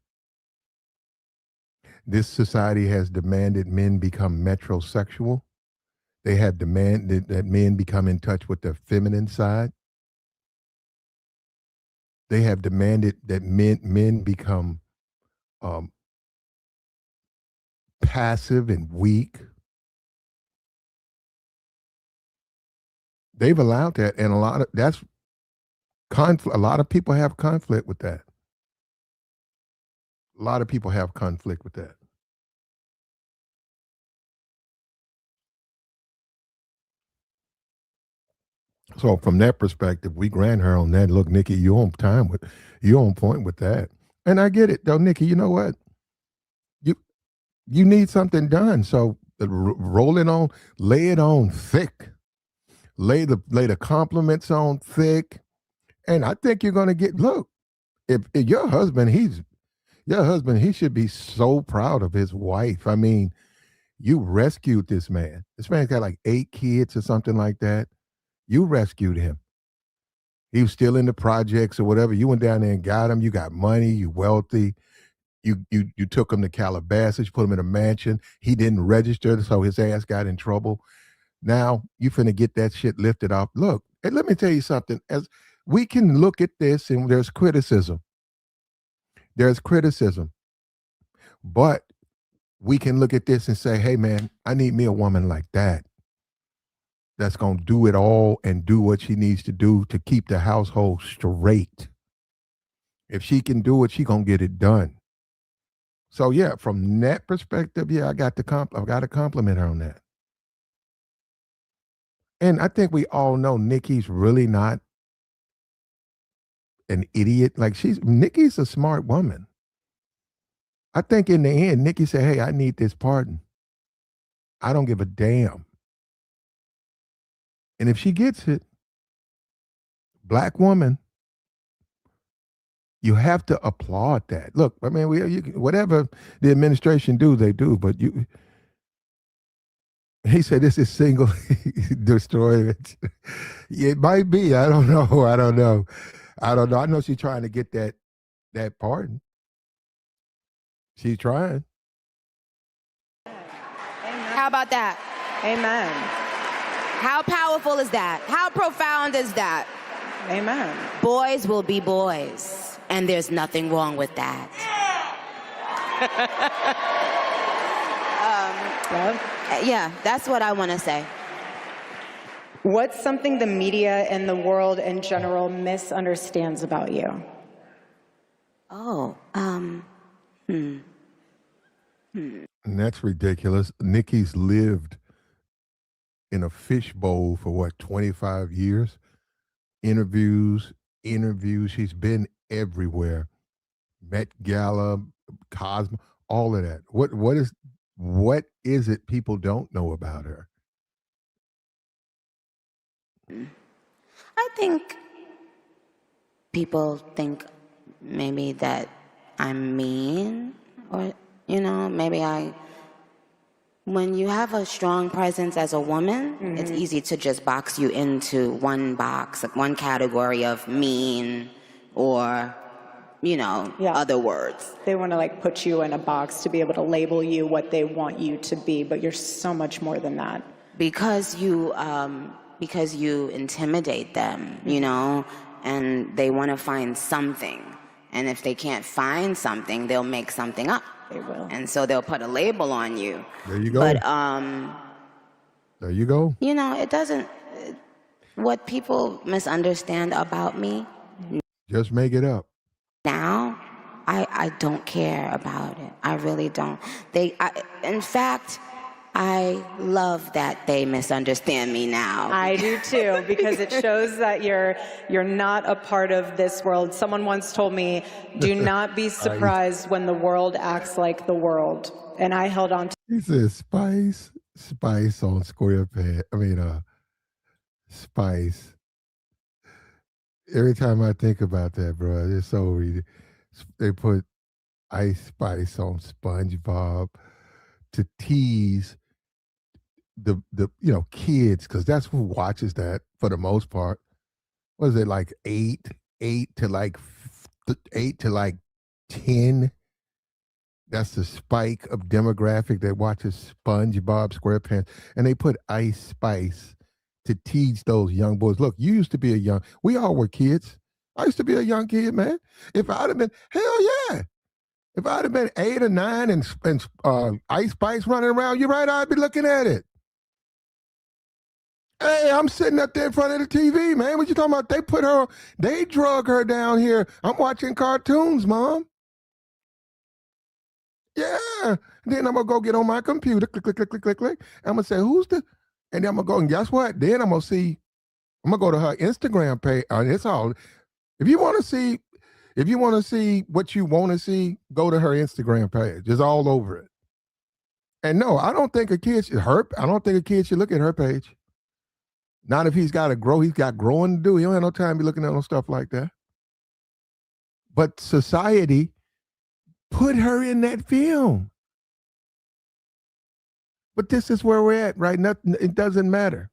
This society has demanded men become metrosexual. They have demanded that men become in touch with their feminine side. They have demanded that men become passive and weak. They've allowed that, and a lot of people have conflict with that. A lot of people have conflict with that. So from that perspective, we grant her on that. Look, Nicki, you're on point with that. And I get it though, Nicki, you know what? You need something done. So roll it on, lay it on thick. Lay the compliments on thick. And I think you're gonna get, look, if your husband, he should be so proud of his wife. I mean, you rescued this man. This man's got like 8 kids or something like that. You rescued him. He was still in the projects or whatever. You went down there and got him. You got money. You wealthy. You took him to Calabasas. You put him in a mansion. He didn't register, so his ass got in trouble. Now you finna get that shit lifted off. Look, and let me tell you something. As we can look at this, and there's criticism. There's criticism, but we can look at this and say, "Hey, man, I need me a woman like that. That's going to do it all and do what she needs to do to keep the household straight. If she can do it, she going to get it done." So yeah, from that perspective, yeah, I've got to compliment her on that. And I think we all know Nicki's really not an idiot. Like Nicki's a smart woman. I think in the end, Nicki said, "Hey, I need this pardon. I don't give a damn." And if she gets it, black woman, you have to applaud that. Look, I mean, whatever the administration do, they do. But he said this is single destroyment. It might be. I don't know. I know she's trying to get that pardon. She's trying. How about that? Amen. How powerful is that? How profound is that? Amen. Boys will be boys, and there's nothing wrong with that. Yeah, that's what I want to say. What's something the media and the world in general misunderstands about you? Oh, And that's ridiculous. Nicki's lived in a fishbowl for what, 25 years? Interviews. She's been everywhere. Met Gala, Cosmo, all of that. What is it people don't know about her? I think people think maybe that I'm mean, or, maybe when you have a strong presence as a woman, it's easy to just box you into one box, like one category of mean or, other words. They want to put you in a box to be able to label you what they want you to be, but you're so much more than that. Because you intimidate them, and they want to find something. And if they can't find something, they'll make something up. They will. And so they'll put a label on you. There you go. But there you go. It doesn't. What people misunderstand about me. Just make it up. Now, I don't care about it. I really don't. In fact, I love that they misunderstand me now. I do too, because it shows that you're not a part of this world. Someone once told me, do not be surprised when the world acts like the world. and I held on to. He says spice on SquarePants. I mean, spice. Every time I think about that, bro, it's so they put Ice Spice on SpongeBob to tease the kids, because that's who watches that for the most part. Was it like eight to like 10? That's the spike of demographic that watches SpongeBob SquarePants, and they put Ice Spice to teach those young boys. Look, you used to be we all were kids. I used to be a young kid, man. If I'd have been, hell yeah. If I'd have been 8 or 9 and Ice Spice running around, you're right, I'd be looking at it. Hey, I'm sitting up there in front of the TV, man. What you talking about? They drug her down here. I'm watching cartoons, Mom. Yeah. Then I'm gonna go get on my computer, click, click, click, click, click, click. I'm gonna say, and then I'm gonna go, and guess what? Then I'm gonna go to her Instagram page. It's all. If you want to see what you want to see, go to her Instagram page. It's all over it. And no, I don't think a kid should look at her page. Not if he's got growing to do. He don't have no time to be looking at no stuff like that. But society put her in that film. But this is where we're at, right? Nothing, it doesn't matter.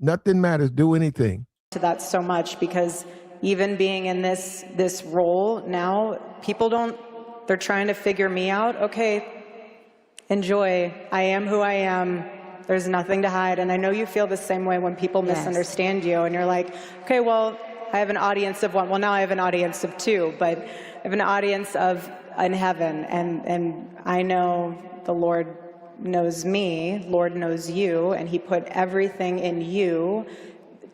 Nothing matters. Do anything. To that so much, because even being in this role now, they're trying to figure me out. Okay, enjoy. I am who I am. There's nothing to hide. And I know you feel the same way when people misunderstand you and you're like, okay, well, I have an audience of one. Well, now I have an audience of two, but I have an audience in heaven. And I know the Lord knows me, Lord knows you, and he put everything in you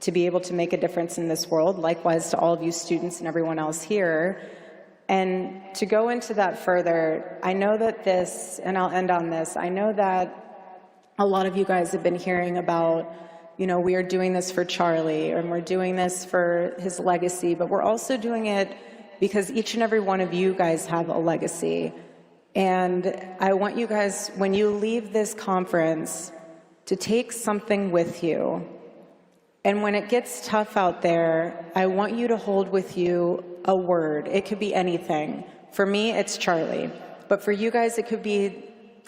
to be able to make a difference in this world. Likewise to all of you students and everyone else here. And to go into that further, I know that and I'll end on this, I know that a lot of you guys have been hearing about, we are doing this for Charlie, and we're doing this for his legacy, but we're also doing it because each and every one of you guys have a legacy. And I want you guys, when you leave this conference, to take something with you. And when it gets tough out there, I want you to hold with you a word. It could be anything. For me, it's Charlie. But for you guys, it could be,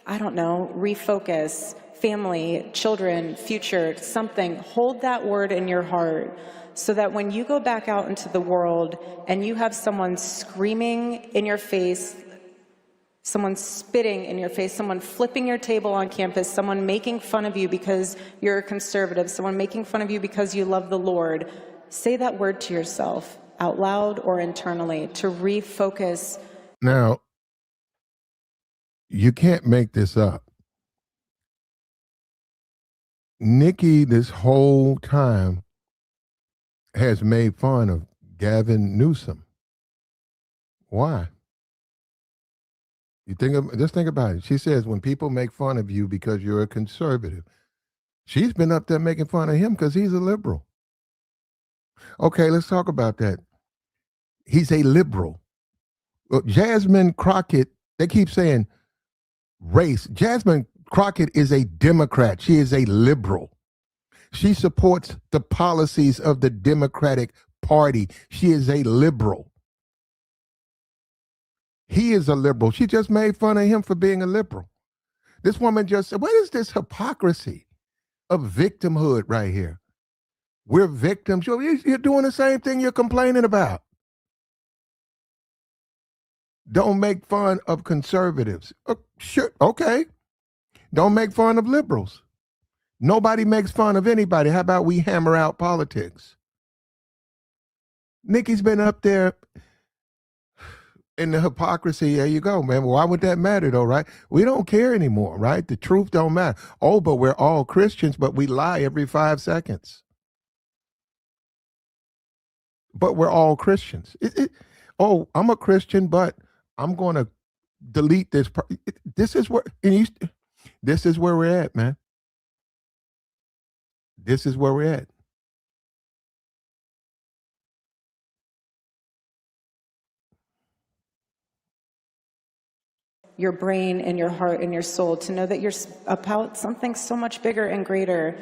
I don't know, refocus, family, children, future, something. Hold that word in your heart so that when you go back out into the world and you have someone screaming in your face, someone spitting in your face, someone flipping your table on campus, someone making fun of you because you're a conservative, someone making fun of you because you love the Lord, say that word to yourself out loud or internally to refocus. Now, you can't make this up. Nicki, this whole time, has made fun of Gavin Newsom. Why? Just think about it. She says when people make fun of you because you're a conservative, she's been up there making fun of him because he's a liberal. Okay, let's talk about that. He's a liberal. Well, Jasmine Crockett, they keep saying race. Jasmine Crockett is a Democrat. She is a liberal. She supports the policies of the Democratic Party. She is a liberal. He is a liberal. She just made fun of him for being a liberal. This woman just said, what is this hypocrisy of victimhood right here? We're victims. You're doing the same thing you're complaining about. Don't make fun of conservatives. Sure, okay. Don't make fun of liberals. Nobody makes fun of anybody. How about we hammer out politics? Nicki's been up there in the hypocrisy. There you go, man. Why would that matter though, right? We don't care anymore, right? The truth don't matter. Oh, but we're all Christians, but we lie every 5 seconds. But we're all Christians. I'm a Christian, but I'm going to delete this. This is where we're at, man. This is where we're at. your brain and your heart and your soul, to know that you're about something so much bigger and greater.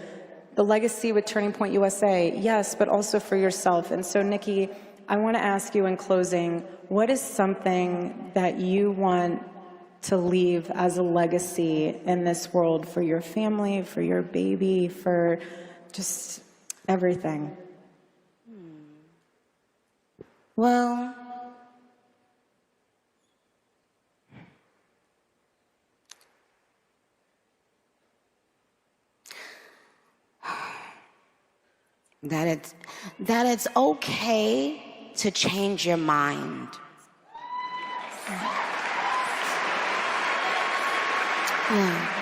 The legacy with Turning Point USA, yes, but also for yourself. And so, Nicki, I want to ask you in closing, what is something that you want to leave as a legacy in this world for your family, for your baby, for just everything? Well, that it's okay to change your mind. Yeah.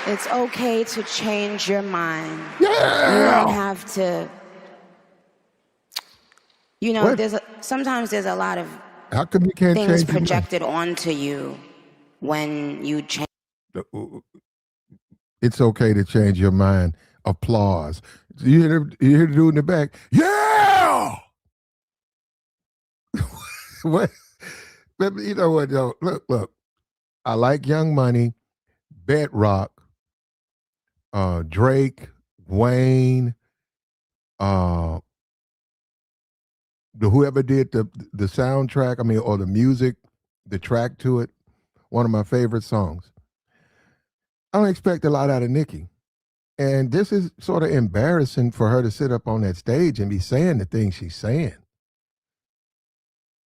It's okay to change your mind. Yeah. You don't have to, sometimes there's a lot of How come you can't things change your mind? projected onto you when you change. It's okay to change your mind. Applause. You hear the dude in the back? Yeah. What? But you know what, though? Look. I like Young Money, Bedrock, Drake, Wayne, whoever did the soundtrack. I mean, or the music, the track to it. One of my favorite songs. I don't expect a lot out of Nicki. And this is sort of embarrassing for her to sit up on that stage and be saying the things she's saying.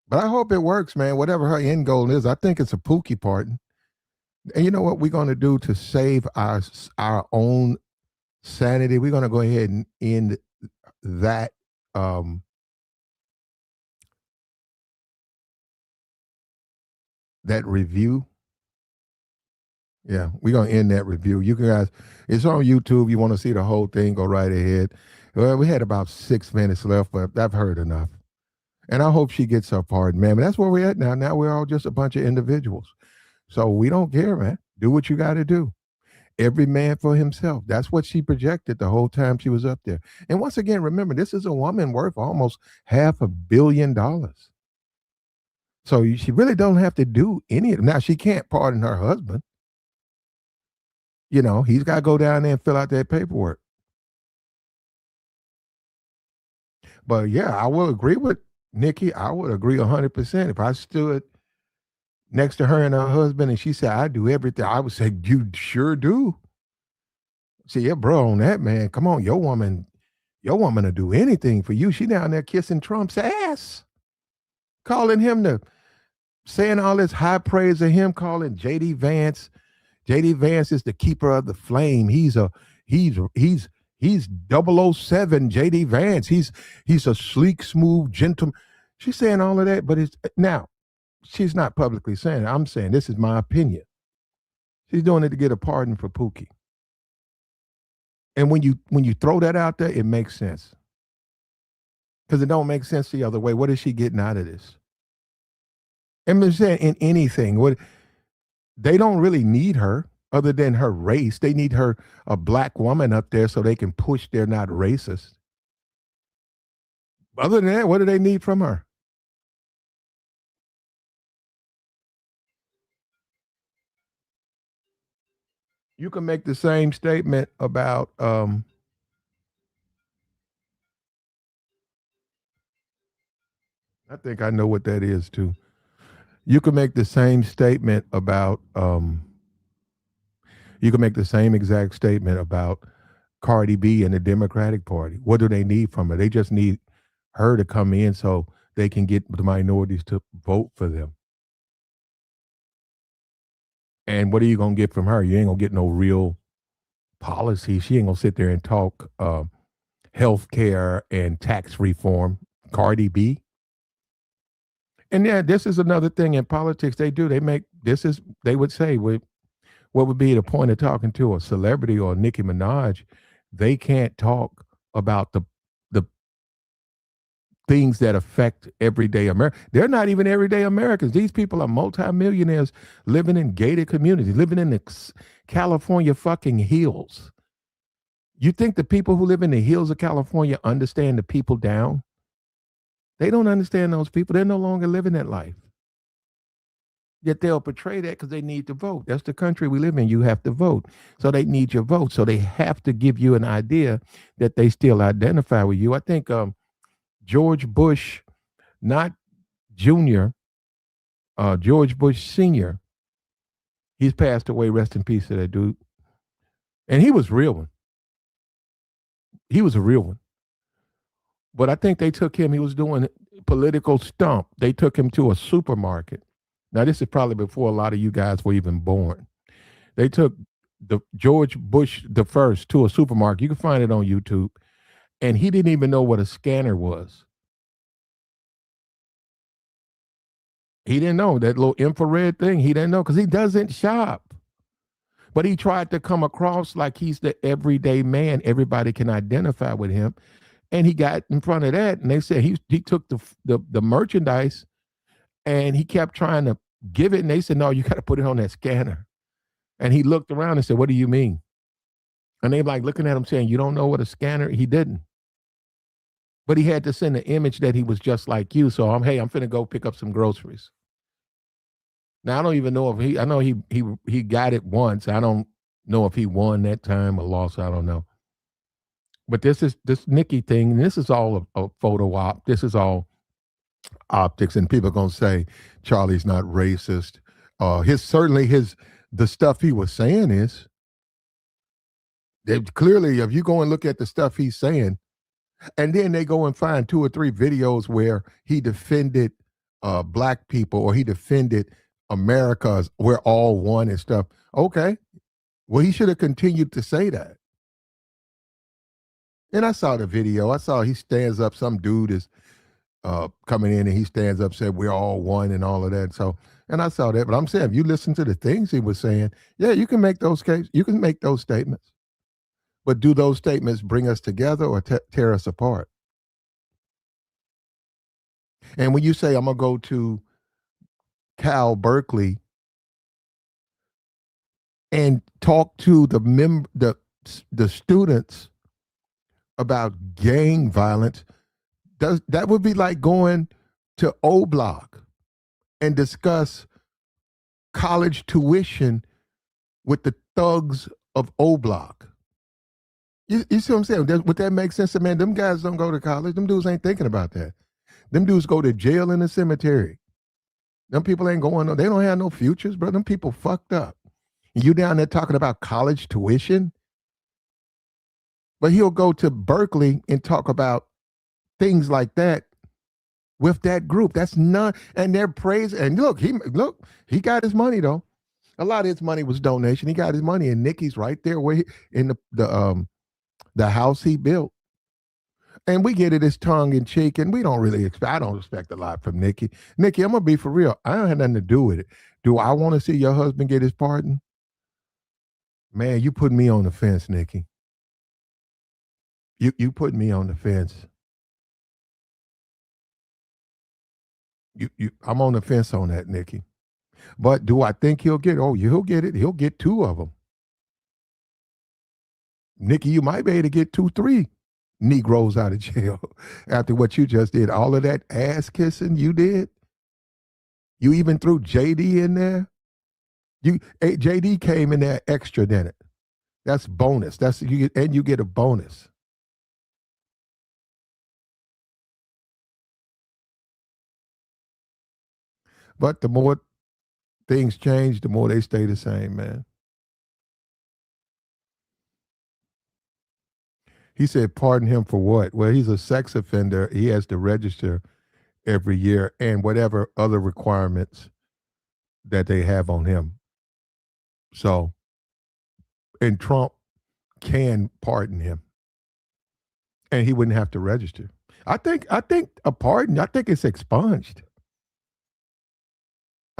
But I hope it works, man. Whatever her end goal is, I think it's a Pookie pardon. And you know what we're going to do to save our own sanity? We're going to go ahead and end that that review. Yeah, we're going to end that review. You guys, it's on YouTube. You want to see the whole thing, go right ahead. Well, we had about 6 minutes left, but I've heard enough. And I hope she gets her pardon, man. But that's where we're at now. Now we're all just a bunch of individuals. So we don't care, man. Do what you got to do. Every man for himself. That's what she projected the whole time she was up there. And once again, remember, this is a woman worth almost $500 million. So she really don't have to do any of it. Now, she can't pardon her husband. You know, he's got to go down there and fill out that paperwork. But yeah, I will agree with Nicki. I would agree 100%. If I stood next to her and her husband and she said, I do everything, I would say, you sure do. See, yeah, bro, on that, man. Come on, your woman will do anything for you. She down there kissing Trump's ass, calling him saying all this high praise of him, calling JD Vance. JD Vance is the keeper of the flame. He's 007 JD Vance. He's a sleek, smooth gentleman. She's saying all of that, but it's now she's not publicly saying it. I'm saying this is my opinion. She's doing it to get a pardon for Pookie. And when you throw that out there, it makes sense. Because it don't make sense the other way. What is she getting out of this? And I'm saying in anything, they don't really need her other than her race. They need her, a black woman up there so they can push they're not racist. Other than that, what do they need from her? You can make the same statement about I think I know what that is too. You can make the same statement about you can make the same exact statement about Cardi B and the Democratic Party. What do they need from her? They just need her to come in so they can get the minorities to vote for them. And what are you going to get from her? You ain't going to get no real policy. She ain't going to sit there and talk health care and tax reform. Cardi B. And yeah, this is another thing in politics they do. They would say, what would be the point of talking to a celebrity or Nicki Minaj? They can't talk about the things that affect everyday America. They're not even everyday Americans. These people are multimillionaires living in gated communities, living in the California fucking hills. You think the people who live in the hills of California understand the people down? They don't understand those people. They're no longer living that life. Yet they'll portray that because they need to vote. That's the country we live in. You have to vote. So they need your vote. So they have to give you an idea that they still identify with you. I think George Bush, not Jr., George Bush Sr., he's passed away. Rest in peace to that dude. And he was real one. He was a real one. But I think they took him, he was doing political stump. They took him to a supermarket. Now, this is probably before a lot of you guys were even born. They took the George Bush the first to a supermarket. You can find it on YouTube. And he didn't even know what a scanner was. He didn't know that little infrared thing. He didn't know because he doesn't shop. But he tried to come across like he's the everyday man. Everybody can identify with him. And he got in front of that, and they said he took the merchandise, and he kept trying to give it, and they said, no, you got to put it on that scanner. And he looked around and said, what do you mean? And they like looking at him saying, you don't know what a scanner? He didn't. But he had to send an image that he was just like you. So I'm finna go pick up some groceries. Now I don't even know if I know he got it once. I don't know if he won that time or lost. I don't know. But this Nicki thing, this is all a photo op. This is all optics, and people are gonna say Charlie's not racist. The stuff he was saying is clearly, if you go and look at the stuff he's saying, and then they go and find 2 or 3 videos where he defended black people or he defended America's we're all one and stuff. Okay, well, he should have continued to say that. And I saw the video. I saw he stands up. Some dude is coming in and he stands up, said we're all one and all of that. So, and I saw that. But I'm saying, if you listen to the things he was saying, yeah, you can make those cases. You can make those statements. But do those statements bring us together or tear us apart? And when you say, I'm going to go to Berkeley and talk to the students about gang violence, that would be like going to O Block and discuss college tuition with the thugs of O Block. You see what I'm saying? Would that make sense? Man, them guys don't go to college. Them dudes ain't thinking about that. Them dudes go to jail in the cemetery. Them people ain't going, they don't have no futures, bro. Them people fucked up. And you down there talking about college tuition? But he'll go to Berkeley and talk about things like that with that group. That's not, and they're praising. And look, he got his money though. A lot of his money was donation. He got his money, and Nicki's right there where in the house he built. And we get it as tongue in cheek, and we don't really expect. I don't expect a lot from Nicki. Nicki, I'm gonna be for real. I don't have nothing to do with it. Do I want to see your husband get his pardon? Man, you put me on the fence, Nicki. You put me on the fence. I'm on the fence on that, Nicki. But do I think he'll get? Oh, he'll get it. He'll get 2 of them. Nicki, you might be able to get 2, 3 Negroes out of jail after what you just did. All of that ass kissing you did. You even threw JD in there. JD came in there extra, didn't it? That's bonus. And you get a bonus. But the more things change, the more they stay the same, man. He said, pardon him for what? Well, he's a sex offender. He has to register every year and whatever other requirements that they have on him. So, and Trump can pardon him. And he wouldn't have to register. I think a pardon, I think it's expunged.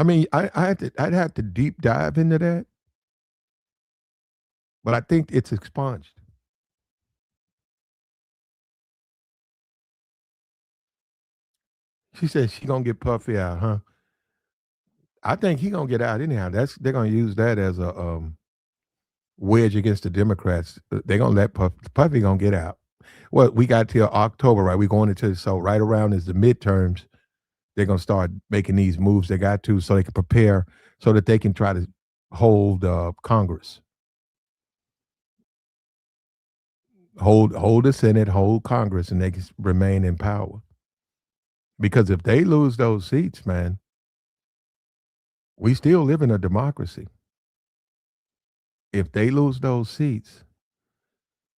I mean, I'd have to deep dive into that. But I think it's expunged. She said she gonna get Puffy out, huh? I think he gonna get out anyhow. They're gonna use that as a wedge against the Democrats. They're gonna let Puffy gonna get out. Well, we got till October, right? We're going into, so right around is the midterms. they're going to start making these moves. They got to, so they can prepare, so that they can try to hold Congress, hold the Senate, hold Congress, and they can remain in power. Because if they lose those seats, man, we still live in a democracy. If they lose those seats,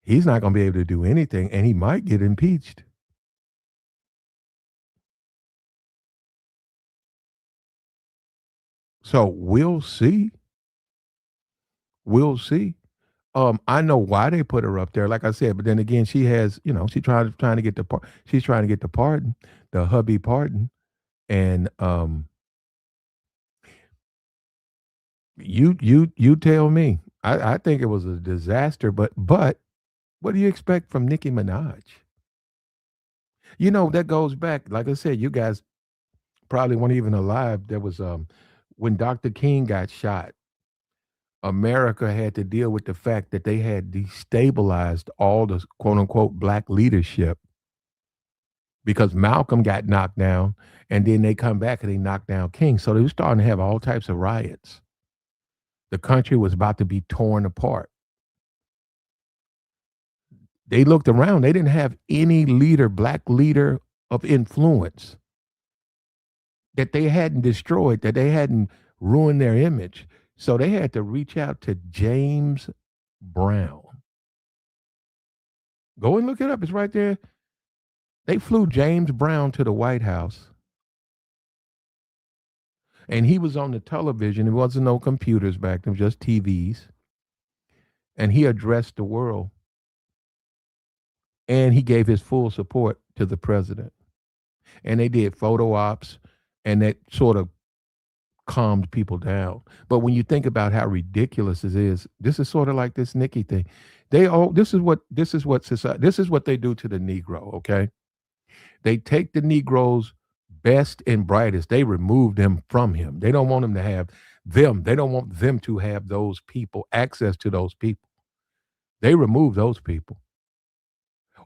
he's not going to be able to do anything, and he might get impeached. So we'll see. We'll see. I know why they put her up there, like I said, but then again, she has, she's trying to get she's trying to get the pardon, the hubby pardon, and you tell me. I think it was a disaster, but what do you expect from Nicki Minaj? That goes back, like I said, you guys probably weren't even alive. There was when Dr. King got shot, America had to deal with the fact that they had destabilized all the quote unquote black leadership because Malcolm got knocked down, and then they come back and they knock down King. So they were starting to have all types of riots. The country was about to be torn apart. They looked around, they didn't have any leader, black leader of influence that they hadn't destroyed, that they hadn't ruined their image. So they had to reach out to James Brown. Go and look it up. It's right there. They flew James Brown to the White House. And he was on the television. There wasn't no computers back then, just TVs. And he addressed the world. And he gave his full support to the president. And they did photo ops, and that sort of calmed people down. But when you think about how ridiculous it is, this is sort of like this Nicki thing. This is what society, this is what they do to the Negro, okay? They take the Negro's best and brightest, they remove them from him. They don't want him to have them. They don't want them to have those people, access to those people. They remove those people.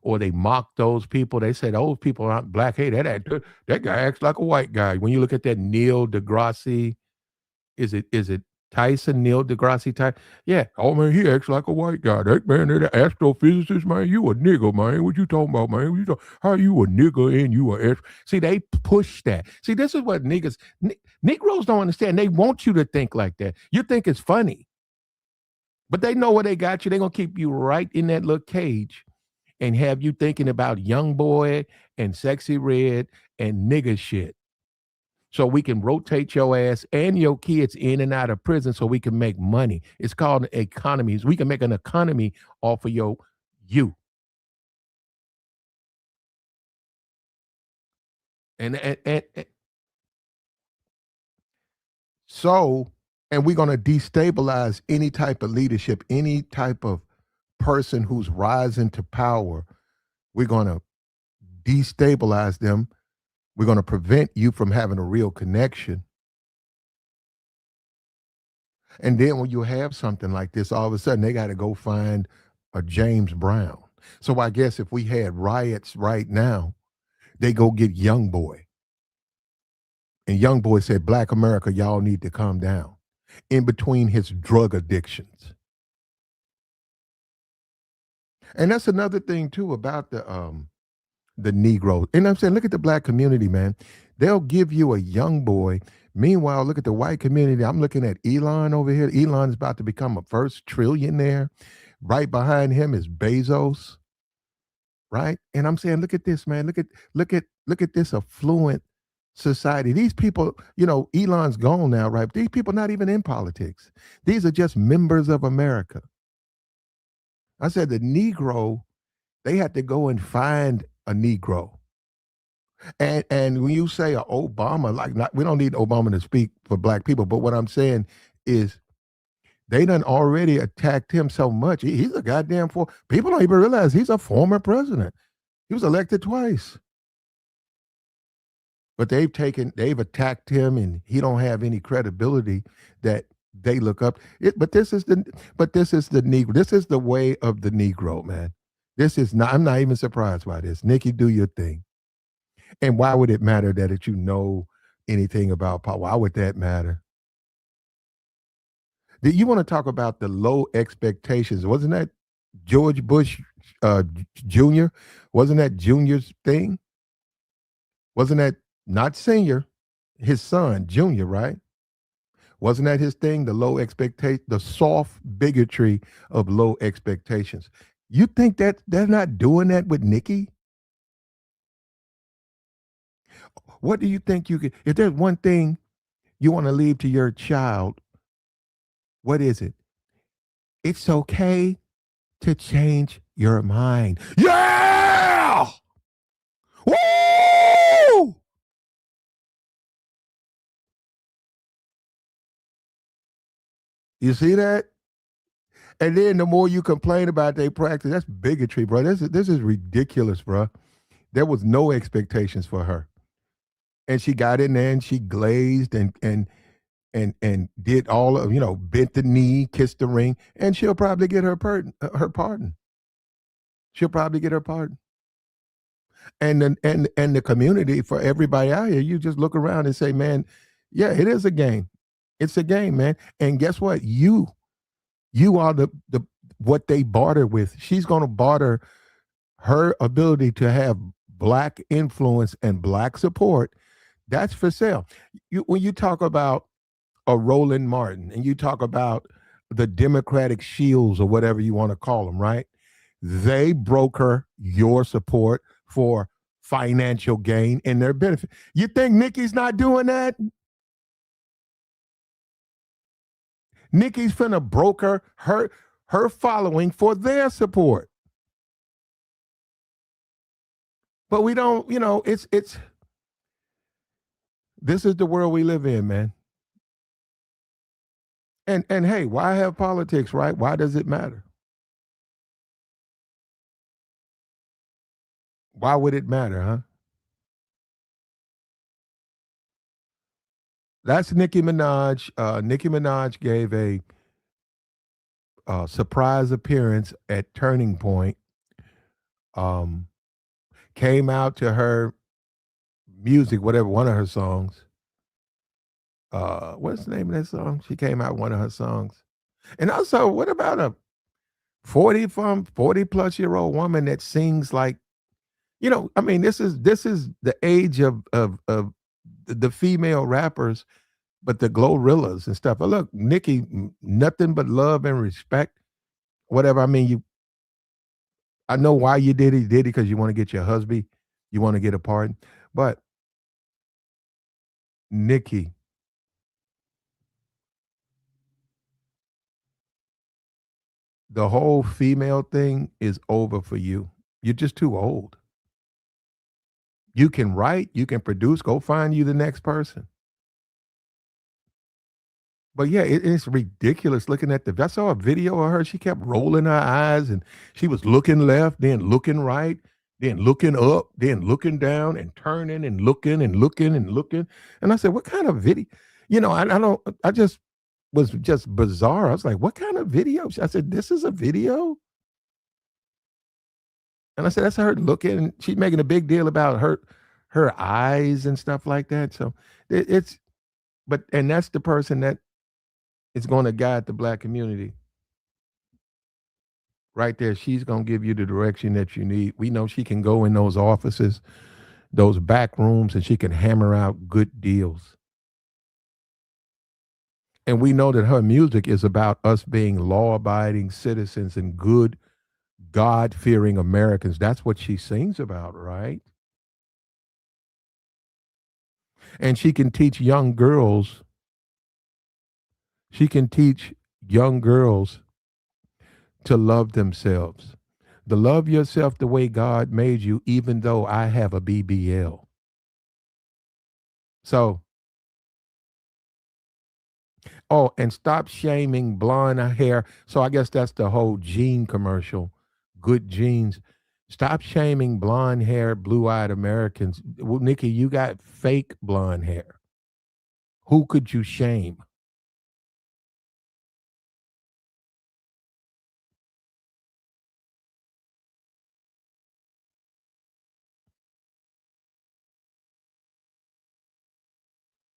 Or they mock those people. They say those people aren't black. Hey, that guy acts like a white guy. When you look at that Neil deGrasse, is it Tyson, Neil deGrasse Tyson? Yeah. Oh man, he acts like a white guy. That man, that astrophysicist, man, you a nigga, man. What you talking about, man? How you a nigga and you a See, they push that. See, this is what Negroes don't understand. They want you to think like that. You think it's funny. But they know where they got you. They're gonna keep you right in that little cage and have you thinking about Young Boy and Sexy Red and nigga shit. So we can rotate your ass and your kids in and out of prison so we can make money. It's called economies. We can make an economy off of you. And so, and we're going to destabilize any type of leadership, any type of person who's rising to power. We're going to destabilize them. We're going to prevent you from having a real connection. And then when you have something like this, all of a sudden they got to go find a James Brown. So I guess if we had riots right now, they go get Young Boy. And Young Boy said, Black America, y'all need to calm down in between his drug addictions. And that's another thing too about the Negro. And I'm saying, look at the black community, man. They'll give you a Young Boy. Meanwhile, look at the white community. I'm looking at Elon over here. Elon is about to become a first trillionaire. Right behind him is Bezos. Right? And I'm saying, look at this, man. Look at this affluent society. These people, Elon's gone now, right? These people not even in politics. These are just members of America. I said the Negro, they had to go and find a Negro. And when you say Obama, we don't need Obama to speak for black people, but what I'm saying is they done already attacked him so much. He's a goddamn people don't even realize he's a former president. He was elected twice. But they've attacked him, and he don't have any credibility that they look up. This is the Negro. This is the way of the Negro, man. I'm not even surprised by this. Nicki, do your thing. And why would it matter that if you know anything about power? Why would that matter? Do you want to talk about the low expectations? Wasn't that George Bush Jr.? Wasn't that Junior's thing? Wasn't that not senior, his son, Junior, right? Wasn't that his thing? The low expectation, the soft bigotry of low expectations. You think that they're not doing that with Nicki? What do you think you could, if there's one thing you want to leave to your child, what is it? It's okay to change your mind. Yeah! Woo! You see that? And then the more you complain about their practice, that's bigotry, bro. This is ridiculous, bro. There was no expectations for her. And she got in there and she glazed and did all of, bent the knee, kissed the ring, and she'll probably get her pardon. She'll probably get her pardon. And the community, for everybody out here, you just look around and say, man, yeah, it is a game. It's a game, man. And guess what? You are the what they barter with. She's going to barter her ability to have black influence and black support. That's for sale. When you talk about a Roland Martin and you talk about the Democratic Shields or whatever you want to call them, right? They broker your support for financial gain and their benefit. You think Nicki's not doing that? Nicki's finna broker her following for their support. But we don't, it's this is the world we live in, man. And hey, why have politics, right? Why does it matter? Why would it matter, huh? That's Nicki Minaj. Nicki Minaj gave a surprise appearance at Turning Point. Um, Came out to her music, whatever, one of her songs. What's the name of that song? She came out one of her songs. And also, what about a 40 plus year old woman that sings like, I mean, this is the age of the female rappers, but the Glorillas and stuff. But look, Nicki, nothing but love and respect. Whatever. I mean, I know why you did it. You did it because you want to get your husband, you want to get a pardon. But Nicki, the whole female thing is over for you. You're just too old. You can write, you can produce, go find you the next person. But yeah, it's ridiculous looking at I saw a video of her. She kept rolling her eyes and she was looking left, then looking right, then looking up, then looking down and turning and looking and looking and looking. And I said, what kind of video? I don't, I just was just bizarre. I was like, what kind of video? I said, this is a video? And I said, that's her looking. She's making a big deal about her eyes and stuff like that. So it's, and that's the person that is going to guide the black community. Right there, she's going to give you the direction that you need. We know she can go in those offices, those back rooms, and she can hammer out good deals. And we know that her music is about us being law abiding citizens and good, God fearing Americans. That's what she sings about, right? And she can teach young girls to love themselves, to love yourself the way God made you, even though I have a BBL. So, oh, and stop shaming blonde hair. So I guess that's the whole gene commercial. Good genes. Stop shaming blonde hair, blue eyed Americans. Well, Nicki, you got fake blonde hair. Who could you shame?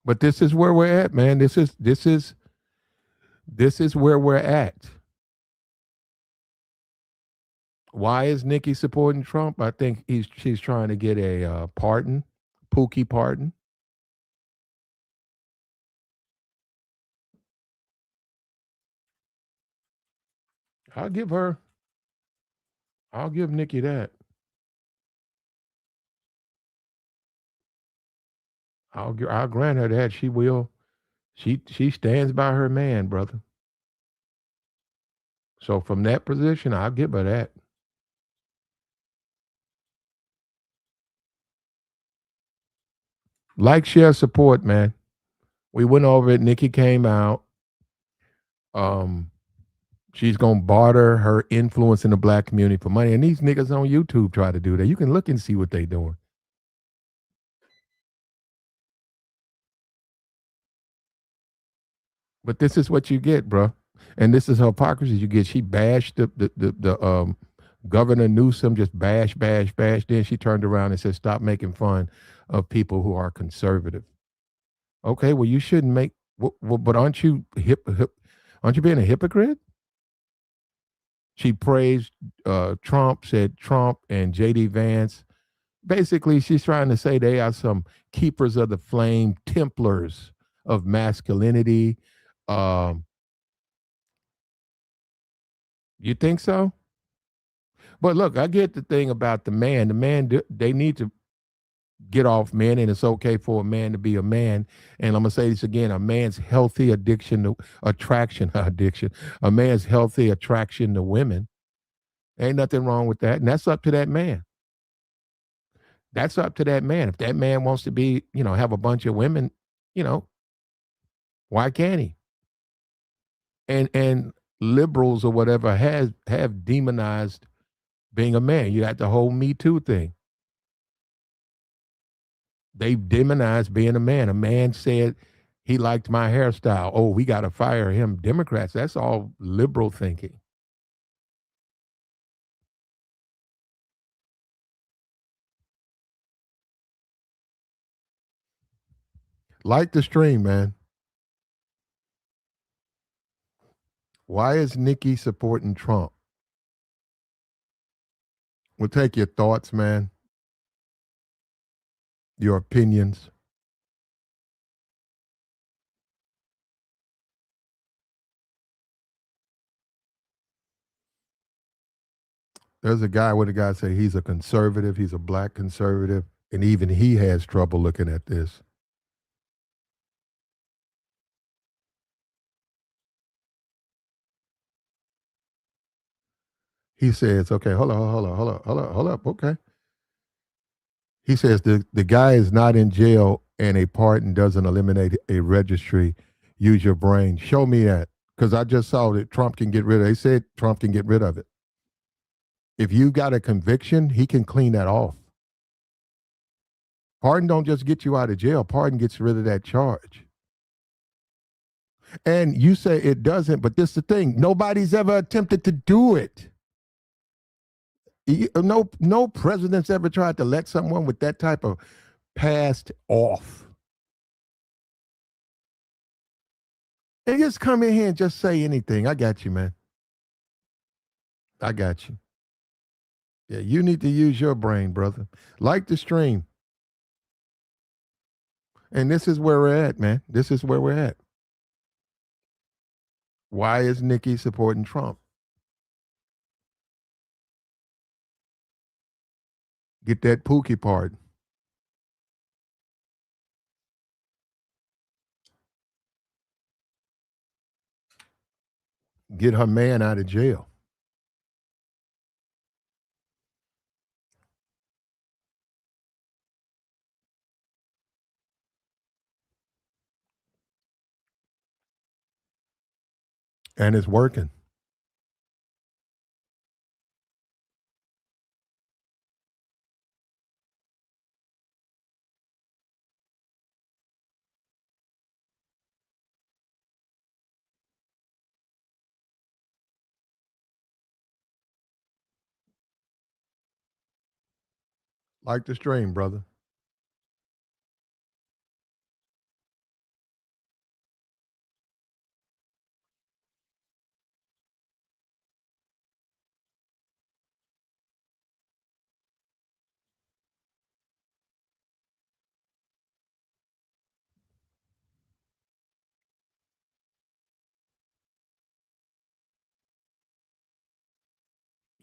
But this is where we're at, man. This is where we're at. Why is Nikki supporting Trump? I think she's trying to get a pardon, Pookie pardon. I'll give her. I'll give Nikki that. I'll grant her that. She will. She stands by her man, brother. So from that position, I'll give her that. Like, share, support, man. We went over it. Nikki came out. Um, she's gonna barter her influence in the black community for money. And these niggas on YouTube try to do that. You can look and see what they doing. But this is what you get, bro. And this is hypocrisy you get. She bashed the Governor Newsom, just bash. Then she turned around and said, "Stop making fun of people who are conservative." Okay, well, you shouldn't make. But aren't you aren't you being a hypocrite? She praised Trump, said Trump and J.D. Vance. Basically, she's trying to say they are some keepers of the flame, Templars of masculinity. Um, you think so? But look, I get the thing about the man. The man, they need to get off men, and it's okay for a man to be a man. And I'm gonna say this again: a man's healthy addiction to attraction, addiction. A man's healthy attraction to women. Ain't nothing wrong with that, and that's up to that man. That's up to that man. If that man wants to be, have a bunch of women, you know, why can't he? And liberals or whatever have demonized being a man. You got the whole Me Too thing. They demonized being a man. A man said he liked my hairstyle. Oh, we got to fire him. Democrats, that's all liberal thinking. Like the stream, man. Why is Nikki supporting Trump? We'll take your thoughts, man, your opinions. There's a guy, what the guy say, he's a conservative, he's a black conservative, and even he has trouble looking at this. He says, okay, hold up, okay. He says the guy is not in jail and a pardon doesn't eliminate a registry. Use your brain. Show me that. Because I just saw that Trump can get rid of it. They said Trump can get rid of it. If you got a conviction, he can clean that off. Pardon don't just get you out of jail. Pardon gets rid of that charge. And you say it doesn't, but this is the thing. Nobody's ever attempted to do it. No president's ever tried to let someone with that type of past off. And just come in here and just say anything. I got you, man. I got you. Yeah, you need to use your brain, brother. Like the stream. And this is where we're at, man. This is where we're at. Why is Nikki supporting Trump? Get that Pookie part. Get her man out of jail. And it's working. Like the stream, brother.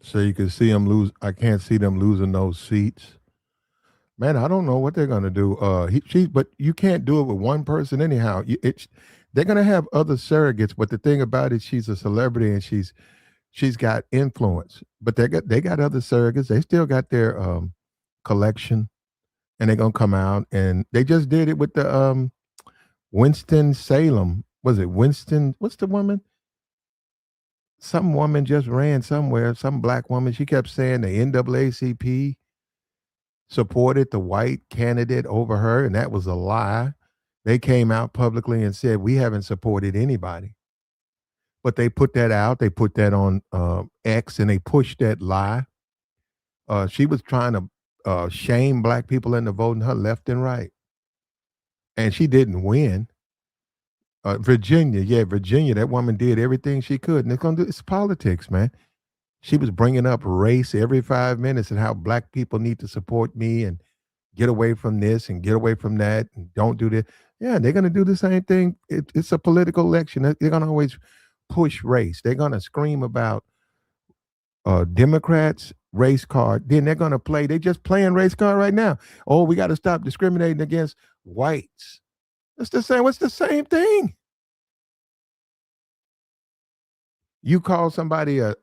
So you can see them lose. I can't see them losing those seats. Man, I don't know what they're gonna do. But you can't do it with one person anyhow. They're gonna have other surrogates, but the thing about it, she's a celebrity and she's got influence. But they got other surrogates. They still got their collection, and they're gonna come out and they just did it with the Winston Salem. Was it Winston? What's the woman? Some woman just ran somewhere. Some black woman. She kept saying the NAACP supported the white candidate over her, and that was a lie. They came out publicly and said, we haven't supported anybody. But they put that out. They put that on X, and they pushed that lie. She was trying to shame black people into voting her left and right. And she didn't win. Virginia, that woman did everything she could. And it's politics, man. She was bringing up race every 5 minutes and how black people need to support me and get away from this and get away from that and don't do this. Yeah, they're going to do the same thing. It's a political election. They're going to always push race. They're going to scream about Democrats, race card. Then they're going to play. They're just playing race card right now. Oh, we got to stop discriminating against whites. It's the same. What's the same thing? You call somebody a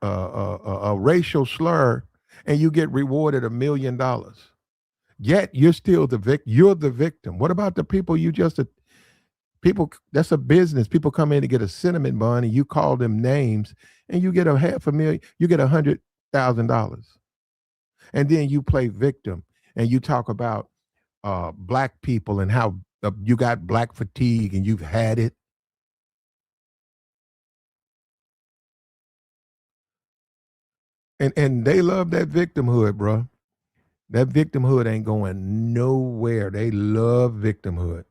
racial slur, and you get rewarded $1 million. Yet you're still the victim. You're the victim. What about the people people? That's a business. People come in to get a cinnamon bun, and you call them names, and you get $500,000. You get $100,000, and then you play victim, and you talk about black people and how you got black fatigue, and you've had it. And they love that victimhood, bro. That victimhood ain't going nowhere. They love victimhood.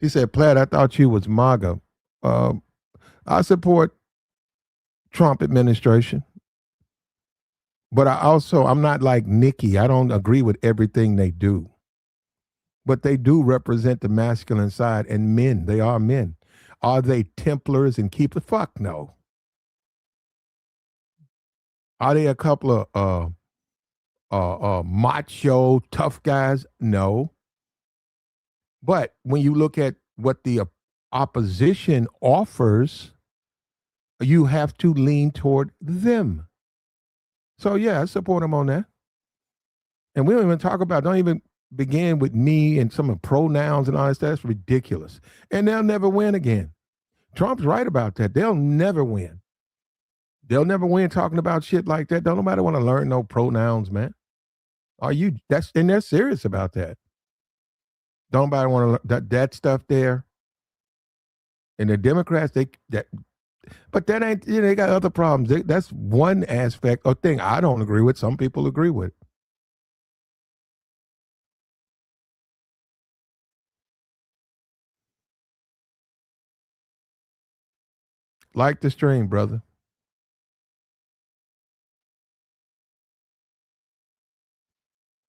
He said, Platt, I thought you was MAGA. I support Trump administration, but I'm not like Nicki. I don't agree with everything they do. But they do represent the masculine side and men. They are men. Are they Templars and keepers? Fuck no. Are they a couple of macho tough guys? No. But when you look at what the opposition offers, you have to lean toward them. So yeah, I support them on that. And we don't even don't even begin with me and some of the pronouns and all that stuff. That's ridiculous. And they'll never win again. Trump's right about that. They'll never win. They'll never win talking about shit like that. Don't nobody want to learn no pronouns, man. And they're serious about that. Don't nobody want to that stuff there. And the Democrats, but that ain't, they got other problems. That's one aspect or thing I don't agree with. Some people agree with. Like the stream, brother.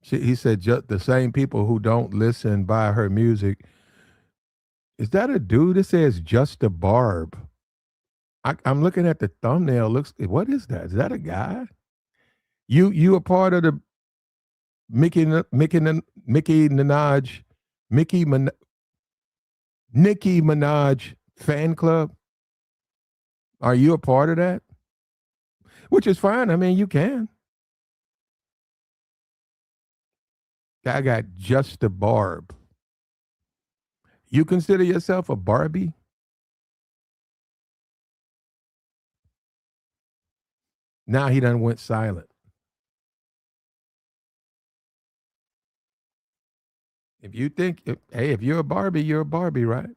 He said just the same people who don't listen buy her music. Is that a dude that says just a barb? I'm looking at the thumbnail. What is that? Is that a guy? You a part of the Nicki Minaj fan club? Are you a part of that? Which is fine. I mean, you can. I got just a barb. You consider yourself a Barbie? Now he done went silent. If you think, if you're a Barbie, right?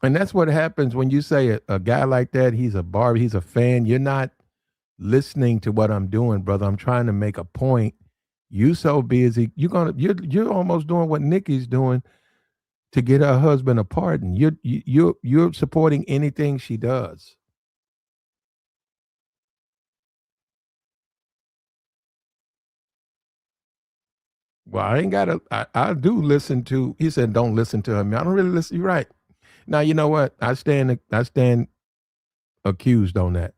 And that's what happens when you say a guy like that, he's a Barbie, he's a fan. You're not listening to what I'm doing, brother. I'm trying to make a point. You so busy, you're almost doing what Nicki's doing to get her husband a pardon. You're supporting anything she does. Well, I ain't got to. I do listen to. He said, "Don't listen to him." I don't really listen. You're right. Now you know what? I stand accused on that.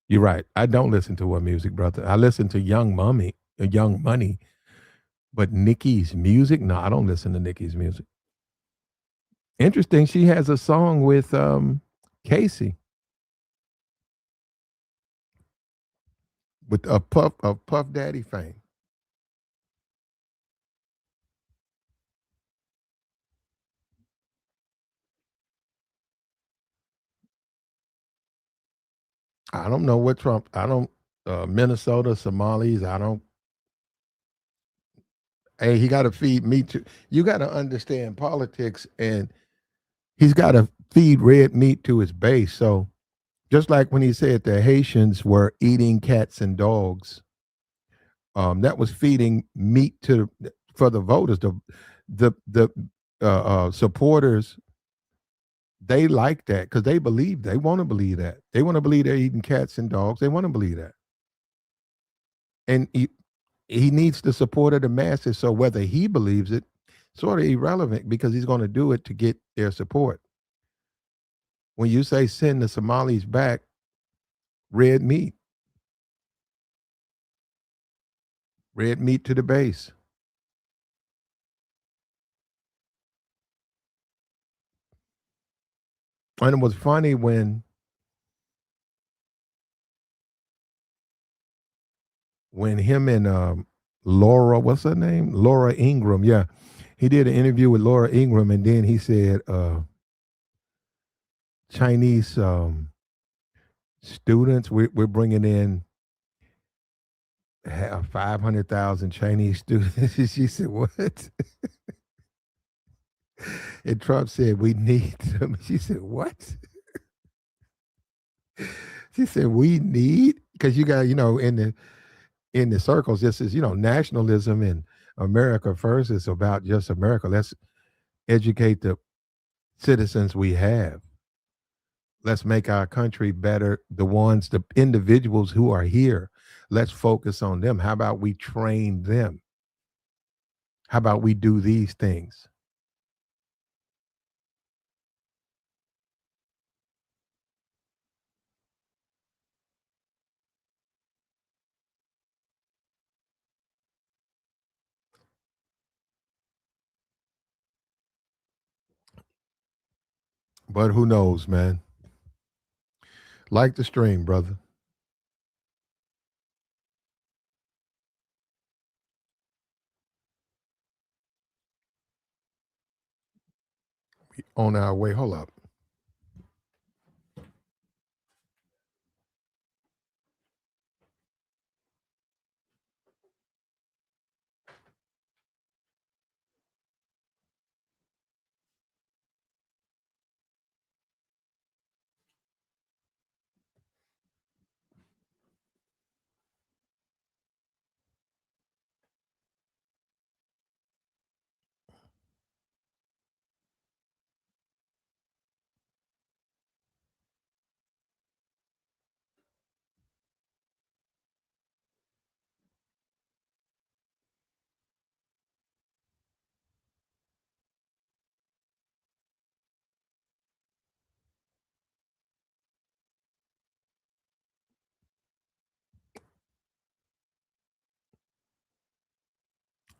You're right. I don't listen to her music, brother. I listen to Young Money, but Nicki's music, no, I don't listen to Nicki's music. Interesting, she has a song with Casey, with a Puff Daddy fame. I don't know what Trump. I don't Minnesota Somalis. I don't. Hey, he got to feed me too. You got to understand politics, and he's got to feed red meat to his base. So just like when he said the Haitians were eating cats and dogs, that was feeding meat to for the voters. The supporters, they like that because they want to believe that they want to believe they're eating cats and dogs. They want to believe that, and he needs the support of the masses. So whether he believes it, sort of irrelevant because he's going to do it to get their support. When you say send the Somalis back, red meat, red meat to the base. And it was funny when him and Laura, what's her name? Laura Ingram. Yeah. He did an interview with Laura Ingram and then he said Chinese students, we're bringing in 500,000 Chinese students. She said, what? And Trump said, we need them. She said, what? She said, we need, because you got, in the circles, this is, nationalism and America first is about just America. Let's educate the citizens we have. Let's make our country better. The individuals who are here, let's focus on them. How about we train them? How about we do these things? But who knows, man? Like the stream, brother. On our way. Hold up.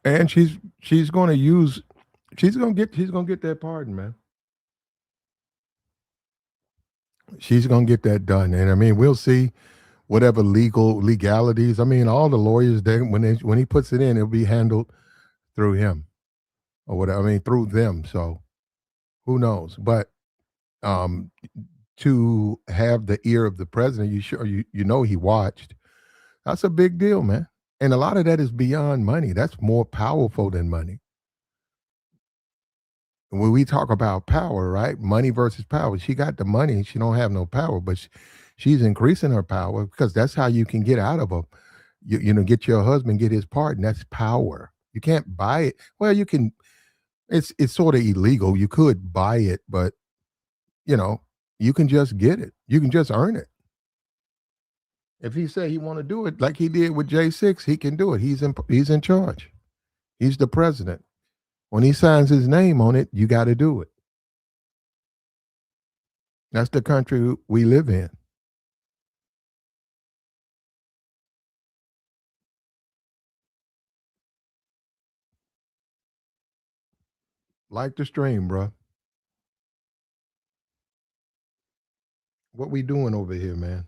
And she's going to use she's going to get that pardon, man. She's going to get that done. And I mean, we'll see whatever legalities. I mean, all the lawyers when he puts it in, it'll be handled through him or whatever. I mean, through them. So who knows? But um, to have the ear of the president, he watched. That's a big deal, man. And a lot of that is beyond money. That's more powerful than money. When we talk about power, right? Money versus power. She got the money. She don't have no power, but she's increasing her power because that's how you can get out of a, get your husband, get his pardon. That's power. You can't buy it. Well, you can. It's sort of illegal. You could buy it, but you know, you can just get it. You can just earn it. If he say he want to do it like he did with J6, he can do it. He's in charge. He's the president. When he signs his name on it, you got to do it. That's the country we live in. Like the stream, bro. What we doing over here, man?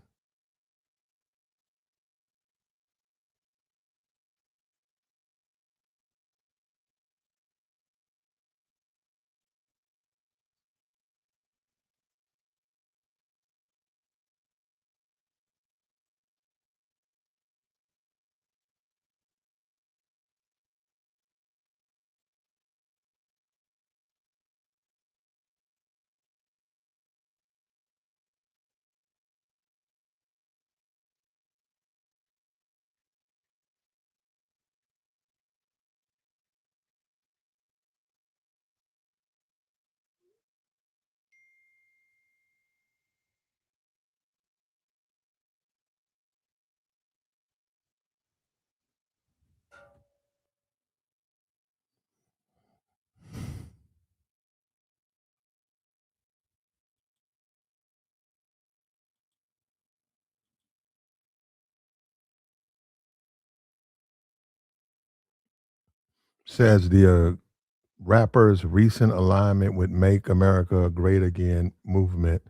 Says the rapper's recent alignment with Make America Great Again movement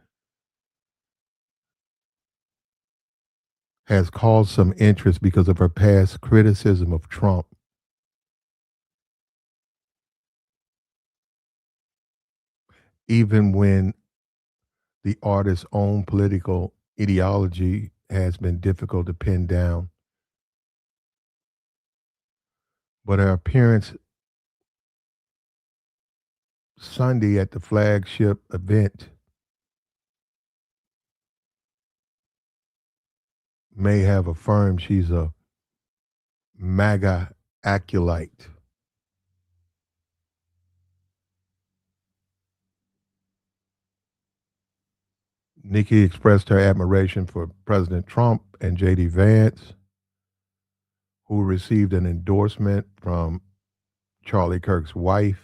has caused some interest because of her past criticism of Trump. Even when the artist's own political ideology has been difficult to pin down. But her appearance Sunday at the flagship event may have affirmed she's a MAGA acolyte. Nikki expressed her admiration for President Trump and J.D. Vance, who received an endorsement from Charlie Kirk's wife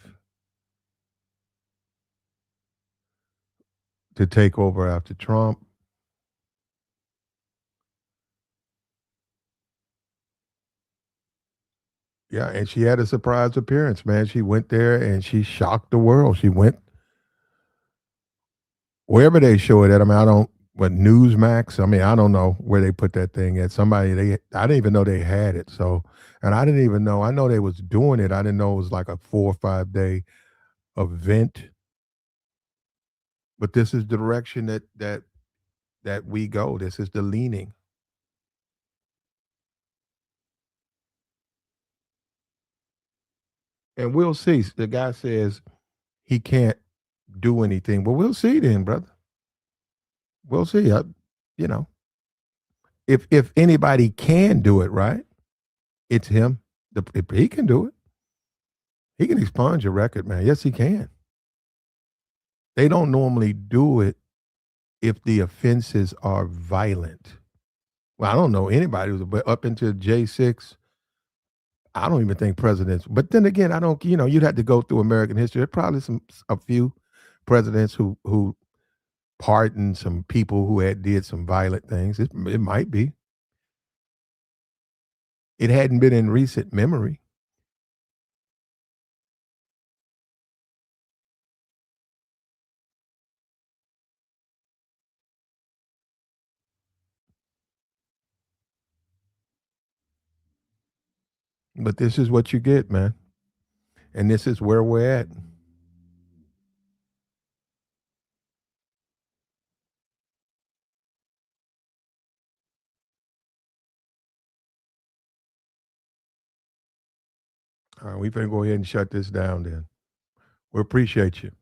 to take over after Trump. Yeah, and she had a surprise appearance, man. She went there and she shocked the world. She went wherever they show it at. I mean, I don't, what Newsmax? I mean, I don't know where they put that thing at. I didn't even know they had it. So, and I didn't even know, I know they was doing it. I didn't know it was like a 4 or 5 day event. But this is the direction that we go. This is the leaning. And we'll see. The guy says he can't do anything. Well, we'll see then, brother. We'll see. You know, if anybody can do it, right? It's him. If he can do it, he can expunge a record, man. Yes, he can. They don't normally do it if the offenses are violent. Well, I don't know anybody who's, but up into J6, I don't even think presidents. But then again, I don't. You'd have to go through American history. There's probably a few presidents who pardoned some people who had did some violent things. It might be. It hadn't been in recent memory. But this is what you get, man. And this is where we're at. All right, we better go ahead and shut this down then. We appreciate you.